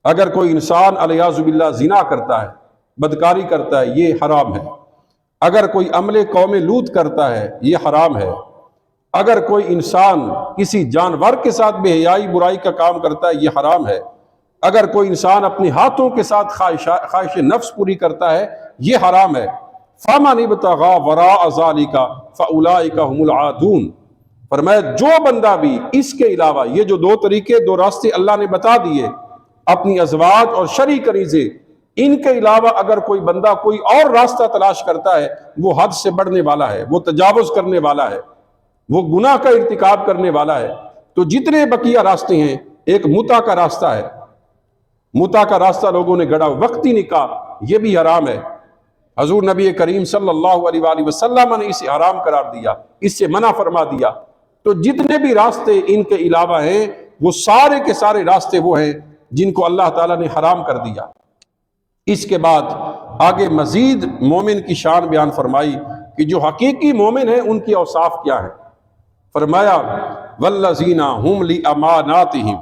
اگر کوئی انسان علیاذ باللہ زنا کرتا ہے، بدکاری کرتا ہے، یہ حرام ہے۔ اگر کوئی عمل قوم لوط کرتا ہے، یہ حرام ہے۔ اگر کوئی انسان کسی جانور کے ساتھ بے حیائی برائی کا کام کرتا ہے، یہ حرام ہے۔ اگر کوئی انسان اپنے ہاتھوں کے ساتھ خواہش نفس پوری کرتا ہے، یہ حرام ہے۔ فَمَنِ ابْتَغَىٰ وَرَاءَ ذَلِكَ فَأُولَٰئِكَ هُمُ الْعَادُونَ۔ فرمایا جو بندہ بھی اس کے علاوہ، یہ جو دو طریقے، دو راستے اللہ نے بتا دیے، اپنی ازواج اور شرعی کنیزیں، ان کے علاوہ اگر کوئی بندہ کوئی اور راستہ تلاش کرتا ہے، وہ حد سے بڑھنے والا ہے، وہ تجاوز کرنے والا ہے، وہ گناہ کا ارتکاب کرنے والا ہے۔ تو جتنے بقیہ راستے ہیں، ایک متع کا راستہ ہے، متع کا راستہ لوگوں نے گڑا، وقتی نکاح، یہ بھی حرام ہے۔ حضور نبی کریم صلی اللہ علیہ وآلہ وسلم نے اسے حرام قرار دیا، اس سے منع فرما دیا۔ تو جتنے بھی راستے ان کے علاوہ ہیں، وہ سارے کے سارے راستے وہ ہیں جن کو اللہ تعالیٰ نے حرام کر دیا۔ اس کے بعد آگے مزید مومن کی شان بیان فرمائی کہ جو حقیقی مومن ہیں ان کی اوصاف کیا ہیں۔ فرمایا والذین هم لأماناتهم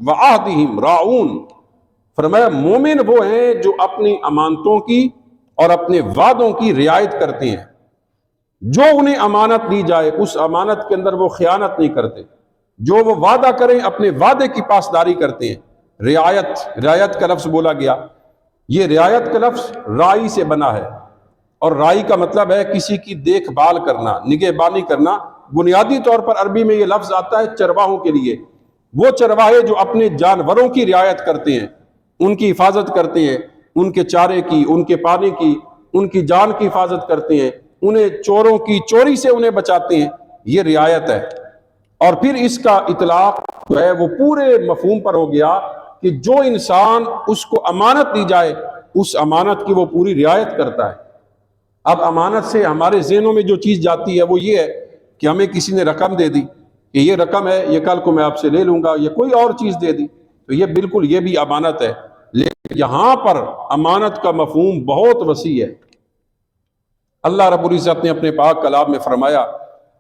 وعہدهم راعون۔ فرمایا مومن وہ ہیں جو اپنی امانتوں کی اور اپنے وعدوں کی رعایت کرتے ہیں۔ جو انہیں امانت دی جائے اس امانت کے اندر وہ خیانت نہیں کرتے، جو وہ وعدہ کریں اپنے وعدے کی پاسداری کرتے ہیں۔ رعایت کا لفظ بولا گیا، یہ رعایت کا لفظ رائی سے بنا ہے، اور رائی کا مطلب ہے کسی کی دیکھ بھال کرنا، نگہبانی کرنا۔ بنیادی طور پر عربی میں یہ لفظ آتا ہے چرواہوں کے لیے، وہ چرواہے جو اپنے جانوروں کی رعایت کرتے ہیں، ان کی حفاظت کرتے ہیں، ان کے چارے کی، ان کے پانی کی، ان کی جان کی حفاظت کرتے ہیں، انہیں چوروں کی چوری سے انہیں بچاتے ہیں، یہ رعایت ہے۔ اور پھر اس کا اطلاق جو ہے وہ پورے مفہوم پر ہو گیا کہ جو انسان اس کو امانت دی جائے اس امانت کی وہ پوری رعایت کرتا ہے۔ اب امانت سے ہمارے ذہنوں میں جو چیز جاتی ہے وہ یہ ہے کہ ہمیں کسی نے رقم دے دی کہ یہ رقم ہے، یہ کل کو میں آپ سے لے لوں گا، یا کوئی اور چیز دے دی، تو یہ بالکل یہ بھی امانت ہے۔ لیکن یہاں پر امانت کا مفہوم بہت وسیع ہے۔ اللہ رب العزت نے اپنے پاک کلام میں فرمایا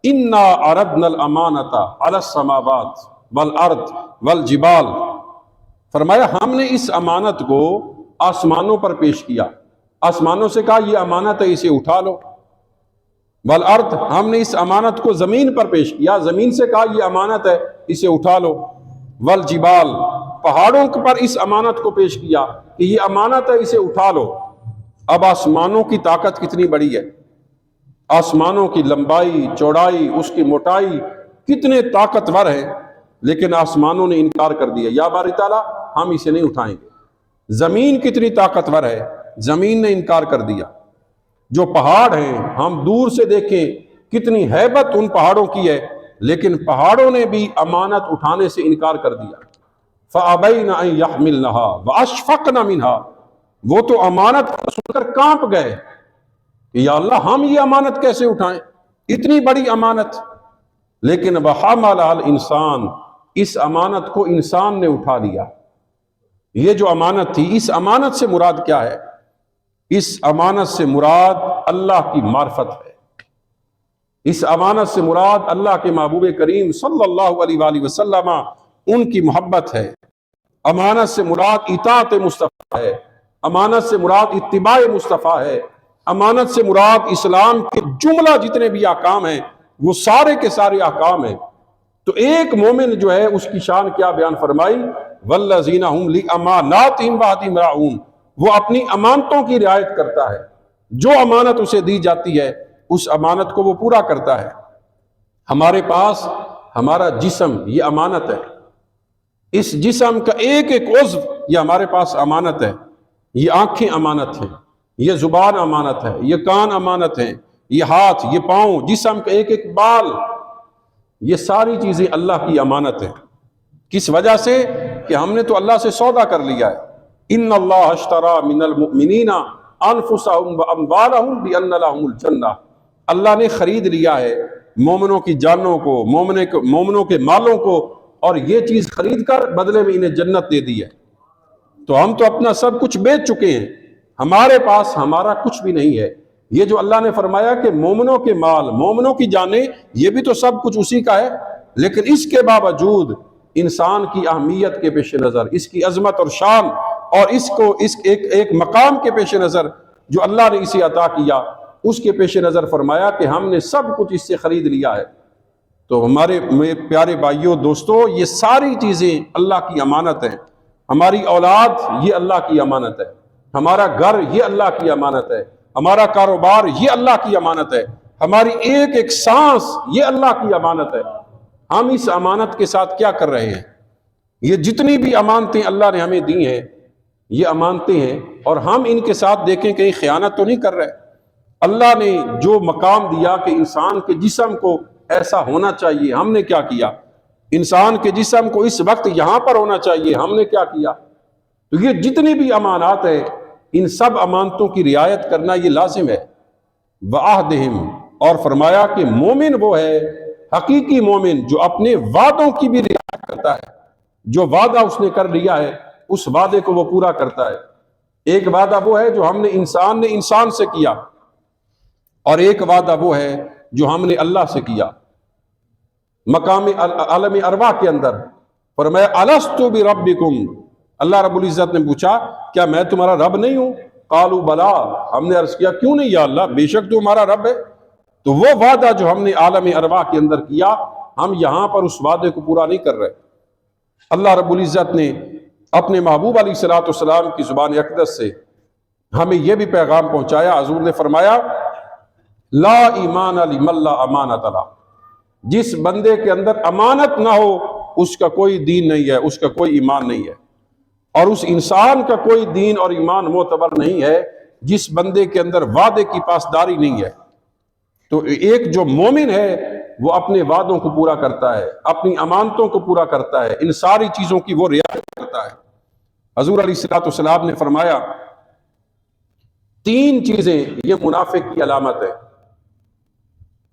اِنَّا عَرَضْنَا الْأَمَانَةَ عَلَى السَّمَاوَاتِ وَالْأَرْضِ وَالْجِبَالِ۔ فرمایا ہم نے اس امانت کو آسمانوں پر پیش کیا، آسمانوں سے کہا یہ امانت ہے اسے اٹھا لو۔ والارض، ہم نے اس امانت کو زمین پر پیش کیا، زمین سے کہا یہ امانت ہے اسے اٹھا لو۔ والجبال، پہاڑوں پر اس امانت کو پیش کیا کہ یہ امانت ہے اسے اٹھا لو۔ اب آسمانوں کی طاقت کتنی بڑی ہے، آسمانوں کی لمبائی چوڑائی، اس کی موٹائی کتنے طاقتور ہیں، لیکن آسمانوں نے انکار کر دیا، یا باری تعالیٰ ہم اسے نہیں اٹھائیں گے۔ زمین کتنی طاقتور ہے، زمین نے انکار کر دیا۔ جو پہاڑ ہیں ہم دور سے دیکھیں کتنی ہیبت ان پہاڑوں کی ہے، لیکن پہاڑوں نے بھی امانت اٹھانے سے انکار کر دیا۔ فَأَبَيْنَ أَن يَحْمِلْنَهَا وَأَشْفَقْنَ مِنْهَا، وہ تو امانت سن کر کانپ گئے کہ یا اللہ ہم یہ امانت کیسے اٹھائیں، اتنی بڑی امانت۔ لیکن وَحَمَلَهَا الْإِنسان، اس امانت کو انسان نے اٹھا لیا۔ یہ جو امانت تھی، اس امانت سے مراد کیا ہے؟ اس امانت سے مراد اللہ کی معرفت ہے، اس امانت سے مراد اللہ کے محبوب کریم صلی اللہ علیہ وآلہ وسلم ان کی محبت ہے۔ امانت سے مراد اطاعت مصطفیٰ ہے، امانت سے مراد اتباع مصطفیٰ ہے، امانت سے مراد اسلام کے جملہ جتنے بھی احکام ہیں وہ سارے کے سارے احکام ہیں۔ تو ایک مومن جو ہے اس کی شان کیا بیان فرمائی، والذین هم لأماناتهم وعہدہم راعون، وہ اپنی امانتوں کی رعایت کرتا ہے، جو امانت اسے دی جاتی ہے اس امانت کو وہ پورا کرتا ہے۔ ہمارے پاس ہمارا جسم یہ امانت ہے، اس جسم کا ایک ایک عضو یہ ہمارے پاس امانت ہے۔ یہ آنکھیں امانت ہیں، یہ زبان امانت ہے، یہ کان امانت ہیں، یہ ہاتھ، یہ پاؤں، جسم کا ایک ایک بال، یہ ساری چیزیں اللہ کی امانت ہیں۔ کس وجہ سے؟ کہ ہم نے تو اللہ سے سودا کر لیا ہے۔ ان اللہ اشترى من المؤمنین انفسهم واموالهم بان لهم الجنہ، اللہ نے خرید لیا ہے مومنوں کی جانوں کو، مومنوں کے مالوں کو، اور یہ چیز خرید کر بدلے میں انہیں جنت دے دی ہے۔ تو ہم تو اپنا سب کچھ بیچ چکے ہیں، ہمارے پاس ہمارا کچھ بھی نہیں ہے۔ یہ جو اللہ نے فرمایا کہ مومنوں کے مال، مومنوں کی جانیں، یہ بھی تو سب کچھ اسی کا ہے، لیکن اس کے باوجود انسان کی اہمیت کے پیش نظر، اس کی عظمت اور شان اور اس ایک مقام کے پیش نظر جو اللہ نے اسے عطا کیا، اس کے پیش نظر فرمایا کہ ہم نے سب کچھ اس سے خرید لیا ہے۔ تو ہمارے پیارے بھائیوں دوستو، یہ ساری چیزیں اللہ کی امانت ہیں۔ ہماری اولاد یہ اللہ کی امانت ہے، ہمارا گھر یہ اللہ کی امانت ہے، ہمارا کاروبار یہ اللہ کی امانت ہے، ہماری ایک ایک سانس یہ اللہ کی امانت ہے۔ ہم اس امانت کے ساتھ کیا کر رہے ہیں؟ یہ جتنی بھی امانتیں اللہ نے ہمیں دی ہیں یہ امانتیں ہیں، اور ہم ان کے ساتھ دیکھیں کہیں خیانت تو نہیں کر رہے۔ اللہ نے جو مقام دیا کہ انسان کے جسم کو ایسا ہونا چاہیے، ہم نے کیا کیا؟ انسان کے جسم کو اس وقت یہاں پر ہونا چاہیے، ہم نے کیا کیا؟ تو یہ جتنی بھی امانات ہیں ان سب امانتوں کی رعایت کرنا یہ لازم ہے۔ وعہدہم، اور فرمایا کہ مومن وہ ہے، حقیقی مومن، جو اپنے وعدوں کی بھی رعایت کرتا ہے۔ جو وعدہ اس نے کر لیا ہے اس وعدے کو وہ پورا کرتا ہے۔ ایک وعدہ وہ ہے جو ہم نے انسان سے کیا، اور ایک وعدہ وہ ہے جو ہم نے اللہ سے کیا۔ مقام عالم ارواح کے اندر فرمایا الست بربکم، اللہ رب العزت نے پوچھا کیا میں تمہارا رب نہیں ہوں؟ قالوا بلا، ہم نے عرض کیا کیوں نہیں یا اللہ، بے شک تو ہمارا رب ہے۔ تو وہ وعدہ جو ہم نے عالم ارواح کے اندر کیا، ہم یہاں پر اس وعدے کو پورا نہیں کر رہے۔ اللہ رب العزت نے اپنے محبوب علیہ الصلوۃ والسلام کی زبان اقدس سے ہمیں یہ بھی پیغام پہنچایا۔ حضور نے فرمایا لا ایمان لمن لا امانت له، جس بندے کے اندر امانت نہ ہو اس کا کوئی دین نہیں ہے، اس کا کوئی ایمان نہیں ہے، اور اس انسان کا کوئی دین اور ایمان معتبر نہیں ہے جس بندے کے اندر وعدے کی پاسداری نہیں ہے۔ تو ایک جو مومن ہے وہ اپنے وعدوں کو پورا کرتا ہے، اپنی امانتوں کو پورا کرتا ہے، ان ساری چیزوں کی وہ رعایت کرتا ہے۔ حضور علیہ الصلوۃ والسلام نے فرمایا تین چیزیں یہ منافق کی علامت ہے۔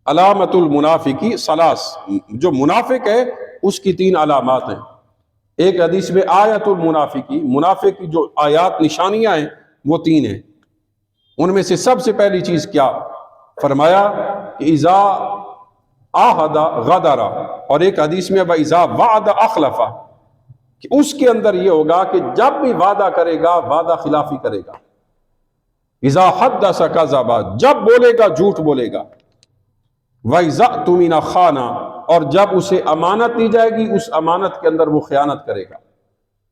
علامت المنافقی ثلاث، جو منافق ہے اس کی تین علامات ہیں۔ ایک حدیث میں آیت المنافقی، منافق کی جو آیات نشانیاں ہیں وہ تین ہیں۔ ان میں سے سب سے پہلی چیز کیا فرمایا کہ اذا عاہد غدر، اور ایک حدیث میں اذا وعد اخلف، کہ اس کے اندر یہ ہوگا کہ جب بھی وعدہ کرے گا وعدہ خلافی کرے گا۔ اذا حدث کذب، جب بولے گا جھوٹ بولے گا۔ وَإِذَا اؤْتُمِنَ خَانَ، اور جب اسے امانت دی جائے گی اس امانت کے اندر وہ خیانت کرے گا۔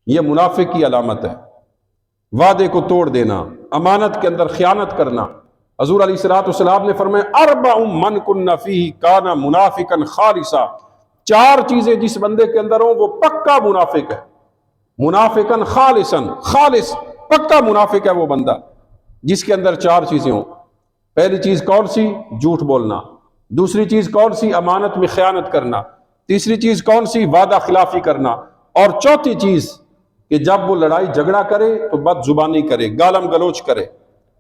یہ منافق کی علامت ہے، وعدے کو توڑ دینا، امانت کے اندر خیانت کرنا۔ حضور علیہ الصلوۃ والسلام نے فرمایا اربع من کن فیہ کان منافقا خالصا، چار چیزیں جس بندے کے اندر ہوں وہ پکا منافق ہے۔ منافقا خالصا، خالص پکا منافق ہے وہ بندہ جس کے اندر چار چیزیں ہوں۔ پہلی چیز کون سی؟ جھوٹ بولنا۔ دوسری چیز کون سی؟ امانت میں خیانت کرنا۔ تیسری چیز کون سی؟ وعدہ خلافی کرنا۔ اور چوتھی چیز کہ جب وہ لڑائی جھگڑا کرے تو بد زبانی کرے، گالم گلوچ کرے،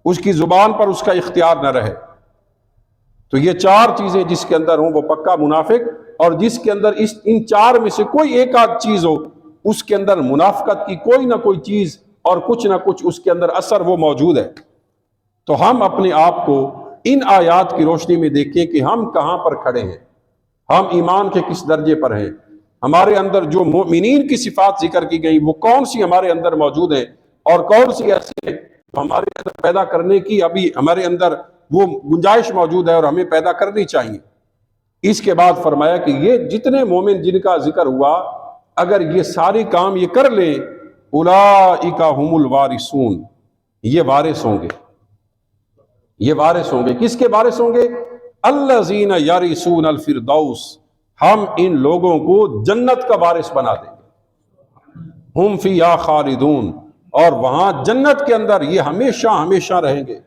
اس کی زبان پر اس کا اختیار نہ رہے۔ تو یہ چار چیزیں جس کے اندر ہوں وہ پکا منافق، اور جس کے اندر ان چار میں سے کوئی ایک آدھ چیز ہو اس کے اندر منافقت کی کوئی نہ کوئی چیز اور کچھ نہ کچھ اس کے اندر اثر وہ موجود ہے۔ تو ہم اپنے آپ کو ان آیات کی روشنی میں دیکھیں کہ ہم کہاں پر کھڑے ہیں، ہم ایمان کے کس درجے پر ہیں، ہمارے اندر جو مومنین کی صفات ذکر کی گئی وہ کون سی ہمارے اندر موجود ہیں، اور کون سی ایسی ہیں جو ہمارے اندر پیدا کرنے کی ابھی ہمارے اندر وہ گنجائش موجود ہے اور ہمیں پیدا کرنی چاہیے۔ اس کے بعد فرمایا کہ یہ جتنے مومن جن کا ذکر ہوا اگر یہ ساری کام یہ کر لیں اولئک هم الوارثون، یہ وارث ہوں گے، یہ وارث ہوں گے۔ کس کے وارث ہوں گے؟ الذین یرثون الفردوس، ہم ان لوگوں کو جنت کا وارث بنا دیں گے۔ ہم فیہا خالدون، اور وہاں جنت کے اندر یہ ہمیشہ ہمیشہ رہیں گے،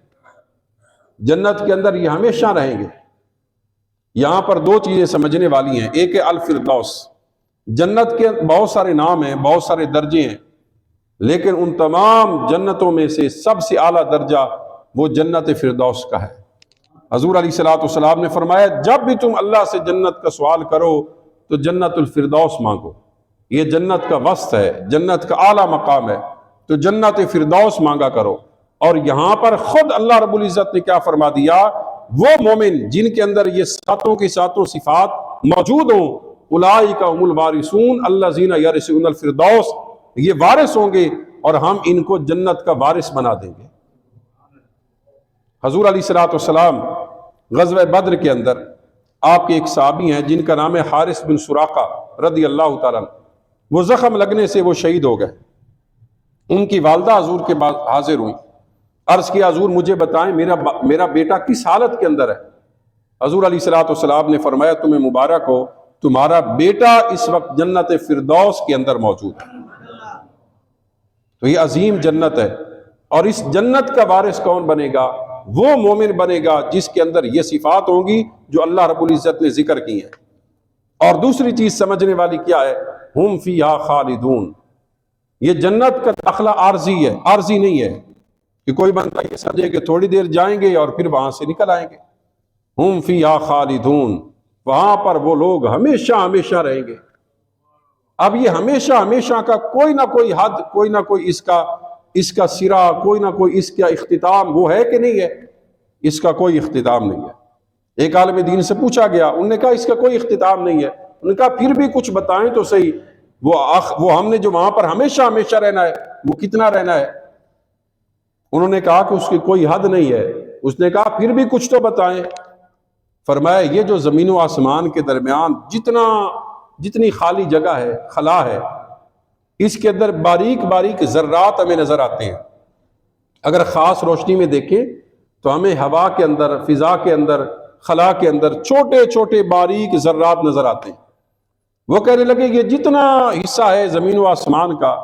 جنت کے اندر یہ ہمیشہ رہیں گے۔ یہاں پر دو چیزیں سمجھنے والی ہیں، ایک ہے الفردوس، جنت کے بہت سارے نام ہیں، بہت سارے درجے ہیں، لیکن ان تمام جنتوں میں سے سب سے اعلیٰ درجہ وہ جنت فردوس کا ہے۔ حضور علیہ الصلوۃ والسلام نے فرمایا جب بھی تم اللہ سے جنت کا سوال کرو تو جنت الفردوس مانگو، یہ جنت کا وسط ہے، جنت کا اعلیٰ مقام ہے، تو جنت فردوس مانگا کرو۔ اور یہاں پر خود اللہ رب العزت نے کیا فرما دیا، وہ مومن جن کے اندر یہ ساتوں کی ساتوں صفات موجود ہوں اولئک هم الوارثون الذین یرثون الفردوس، یہ وارث ہوں گے اور ہم ان کو جنت کا وارث بنا دیں گے۔ حضور علیہ الصلوۃ والسلام غزوہ بدر کے اندر آپ کے ایک صحابی ہیں جن کا نام ہے حارث بن سراقہ رضی اللہ تعالیٰ عنہ، وہ زخم لگنے سے وہ شہید ہو گئے۔ ان کی والدہ حضور کے بعد حاضر ہوئی، عرض کیا حضور مجھے بتائیں میرا بیٹا کس حالت کے اندر ہے؟ حضور علیہ الصلوۃ والسلام نے فرمایا تمہیں مبارک ہو، تمہارا بیٹا اس وقت جنت فردوس کے اندر موجود ہے۔ تو یہ عظیم جنت ہے، اور اس جنت کا وارث کون بنے گا؟ وہ مومن بنے گا جس کے اندر یہ صفات ہوں گی جو اللہ رب العزت نے ذکر کی ہیں۔ اور دوسری چیز سمجھنے والی کیا ہے؟ ہم فیہا خالدون، یہ جنت کا داخلہ عارضی ہے، عارضی نہیں ہے کہ کوئی بندہ یہ سمجھے کہ تھوڑی دیر جائیں گے اور پھر وہاں سے نکل آئیں گے۔ ہم فیہا خالدون، وہاں پر وہ لوگ ہمیشہ ہمیشہ رہیں گے۔ اب یہ ہمیشہ ہمیشہ کا کوئی نہ کوئی حد، کوئی نہ کوئی اس کا سرا، کوئی نہ کوئی اس کا اختتام وہ ہے کہ نہیں ہے؟ اس کا کوئی اختتام نہیں ہے۔ ایک عالم دین سے پوچھا گیا، انہوں نے کہا اس کا کوئی اختتام نہیں ہے۔ انہوں نے کہا پھر بھی کچھ بتائیں تو صحیح، وہ ہم نے جو وہاں پر ہمیشہ ہمیشہ رہنا ہے وہ کتنا رہنا ہے؟ انہوں نے کہا کہ اس کی کوئی حد نہیں ہے۔ اس نے کہا پھر بھی کچھ تو بتائیں۔ فرمایا یہ جو زمین و آسمان کے درمیان جتنی خالی جگہ ہے، خلا ہے، اس کے اندر باریک باریک ذرات ہمیں نظر آتے ہیں۔ اگر خاص روشنی میں دیکھیں تو ہمیں ہوا کے اندر، فضا کے اندر، خلا کے اندر چھوٹے چھوٹے باریک ذرات نظر آتے ہیں۔ وہ کہنے لگے یہ جتنا حصہ ہے زمین و آسمان کا،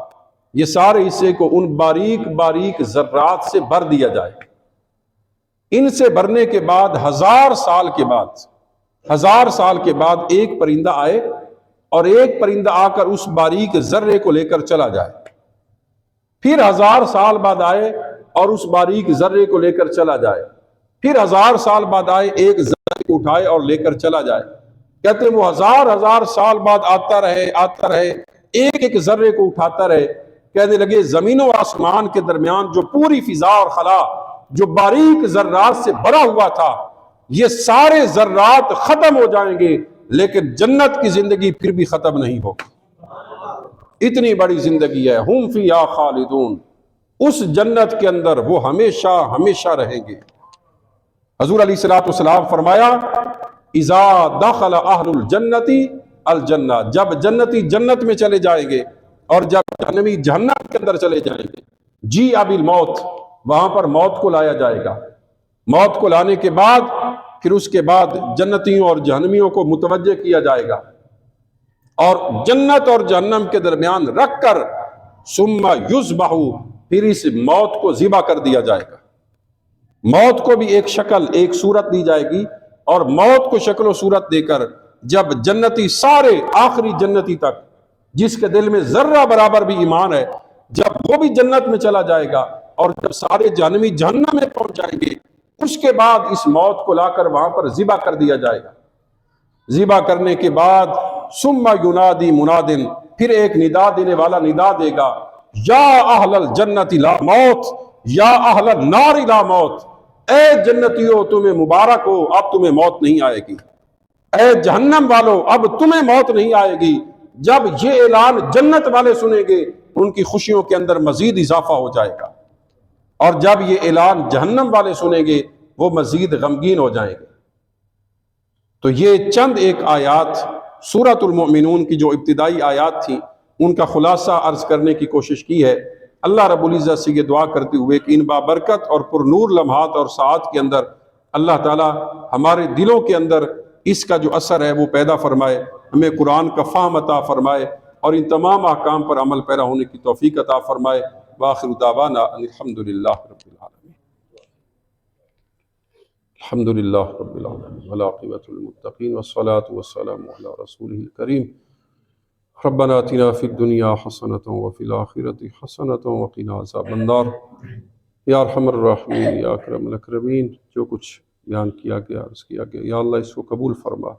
یہ سارے حصے کو ان باریک باریک ذرات سے بھر دیا جائے۔ ان سے بھرنے کے بعد 1000 سال کے بعد ایک پرندہ آئے اور ایک پرندہ آ کر اس باریک ذرے کو لے کر چلا جائے، پھر 1000 سال بعد آئے اور اس باریک ذرے کو لے کر چلا جائے، پھر 1000 سال بعد آئے ایک ذرے کو اٹھائے اور لے کر چلا جائے۔ کہتے ہیں وہ 1000 سال بعد آتا رہے ایک ایک ذرے کو اٹھاتا رہے۔ کہنے لگے زمین و آسمان کے درمیان جو پوری فضا اور خلا جو باریک ذرات سے بھرا ہوا تھا، یہ سارے ذرات ختم ہو جائیں گے، لیکن جنت کی زندگی پھر بھی ختم نہیں ہوگی۔ اتنی بڑی زندگی ہے۔ ہم فیہا خالدون، اس جنت کے اندر وہ ہمیشہ ہمیشہ رہیں گے۔ حضور علیہ الصلوۃ والسلام فرمایا اذا دخل اہل الجنت الجنہ، جب جنتی جنت میں چلے جائیں گے اور جب جہنمی جہنم کے اندر چلے جائیں گے، جی اب الموت، وہاں پر موت کو لایا جائے گا۔ موت کو لانے کے بعد پھر اس کے بعد جنتیوں اور جہنمیوں کو متوجہ کیا جائے گا اور جنت اور جہنم کے درمیان رکھ کر ثم یذبح، پھر اس موت کو ذبح کر دیا جائے گا۔ موت کو بھی ایک شکل، ایک صورت دی جائے گی، اور موت کو شکل و صورت دے کر جب جنتی سارے آخری جنتی تک جس کے دل میں ذرہ برابر بھی ایمان ہے، جب وہ بھی جنت میں چلا جائے گا اور جب سارے جہنمی جہنم میں پہنچ جائیں گے، اس کے بعد اس موت کو لا کر وہاں پر ذبح کر دیا جائے گا۔ ذبح کرنے کے بعد ثم ینادی منادن، پھر ایک ندا دینے والا ندا دے گا، یا اہل الجنت لا موت، یا اہل النار لا موت، اے جنتیوں تمہیں مبارک ہو، اب تمہیں موت نہیں آئے گی۔ اے جہنم والو اب تمہیں موت نہیں آئے گی۔ جب یہ اعلان جنت والے سنیں گے ان کی خوشیوں کے اندر مزید اضافہ ہو جائے گا، اور جب یہ اعلان جہنم والے سنیں گے وہ مزید غمگین ہو جائیں گے۔ تو یہ چند ایک آیات سورۃ المؤمنون کی جو ابتدائی آیات تھیں ان کا خلاصہ عرض کرنے کی کوشش کی ہے۔ اللہ رب العزت سے یہ دعا کرتے ہوئے کہ ان بابرکت اور پرنور لمحات اور ساعات کے اندر اللہ تعالی ہمارے دلوں کے اندر اس کا جو اثر ہے وہ پیدا فرمائے، ہمیں قرآن کا فہم عطا فرمائے اور ان تمام احکام پر عمل پیرا ہونے کی توفیق عطا فرمائے۔ وآخر دعوانا الحمدللہ رب العالمین۔ الحمدللہ رب العالمین والعاقبۃ للمتقین والصلاة والسلام علی رسولہ الکریم۔ ربنا آتنا فی الدنیا حسنۃ وفی الآخرۃ حسنۃ وقنا عذاب النار۔ یا ارحم الراحمین یا اکرم الاکرمین، جو کچھ بیان کیا گیا عرض کیا گیا یا اللہ اس کو قبول فرما۔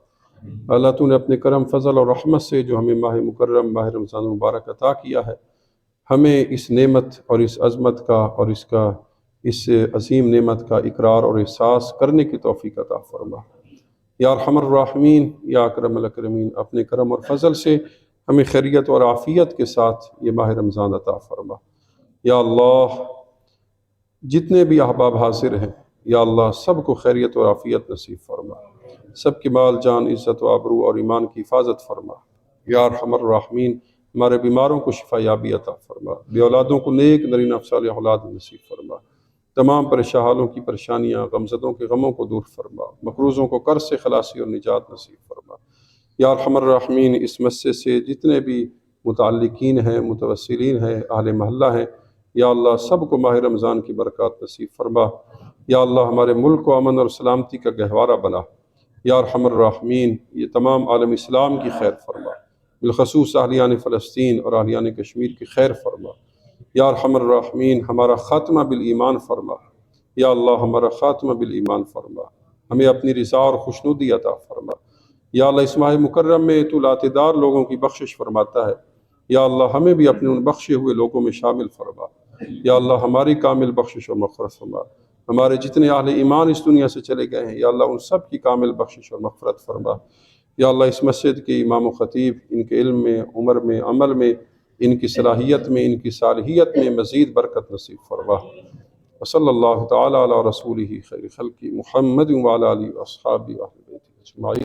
اللہ تو نے اپنے کرم فضل اور رحمت سے جو ہمیں ماہ مکرم ماہ رمضان المبارک عطا کیا ہے، ہمیں اس نعمت اور اس عظمت کا اور اس عظیم نعمت کا اقرار اور احساس کرنے کی توفیق عطا فرما۔ یا ارحم الراحمین یا اکرم الاکرمین، اپنے کرم اور فضل سے ہمیں خیریت اور عافیت کے ساتھ یہ ماہ رمضان عطا فرما۔ یا اللہ جتنے بھی احباب حاضر ہیں یا اللہ سب کو خیریت اور عافیت نصیب فرما، سب کی مال جان عزت و آبرو اور ایمان کی حفاظت فرما۔ یا ارحم الراحمین ہمارے بیماروں کو شفا یابی عطا فرما، بے اولادوں کو نیک نرینہ صالح اولاد نصیب فرما، تمام پریشان حالوں کی پریشانیاں غمزدوں کے غموں کو دور فرما، مقروضوں کو قرض سے خلاصی اور نجات نصیب فرما۔ یا ارحم الراحمین اس مسجد سے جتنے بھی متعلقین ہیں، متوسلین ہیں، اہل محلہ ہیں، یا اللہ سب کو ماہ رمضان کی برکات نصیب فرما۔ یا اللہ ہمارے ملک کو امن اور سلامتی کا گہوارہ بنا۔ یا ارحم الراحمین یہ تمام عالم اسلام کی خیر فرما، بالخصوص اہلیان فلسطین اور اہلیان کشمیر کی خیر فرما۔ یا ارحم الراحمین ہمارا خاتمہ بالایمان فرما، یا اللہ ہمارا خاتمہ بالایمان فرما، ہمیں اپنی رضا اور خوشنودی عطا فرما۔ یا اللہ اس ماہ مکرم میں تو لاتعداد لوگوں کی بخشش فرماتا ہے، یا اللہ ہمیں بھی اپنے ان بخشے ہوئے لوگوں میں شامل فرما۔ یا اللہ ہماری کامل بخشش اور مغفرت فرما، ہمارے جتنے اہل ایمان اس دنیا سے چلے گئے ہیں یا اللہ ان سب کی کامل بخشش اور مغفرت فرما۔ یا اللہ اس مسجد کے امام و خطیب ان کے علم میں، عمر میں، عمل میں، ان کی صلاحیت میں، ان کی صالحیت میں مزید برکت نصیب فرما۔ وصلی اللہ تعالی علی رسولہ خیر خلق محمد وعلی آلہ واصحابہ واہل بیتہ اجمعین۔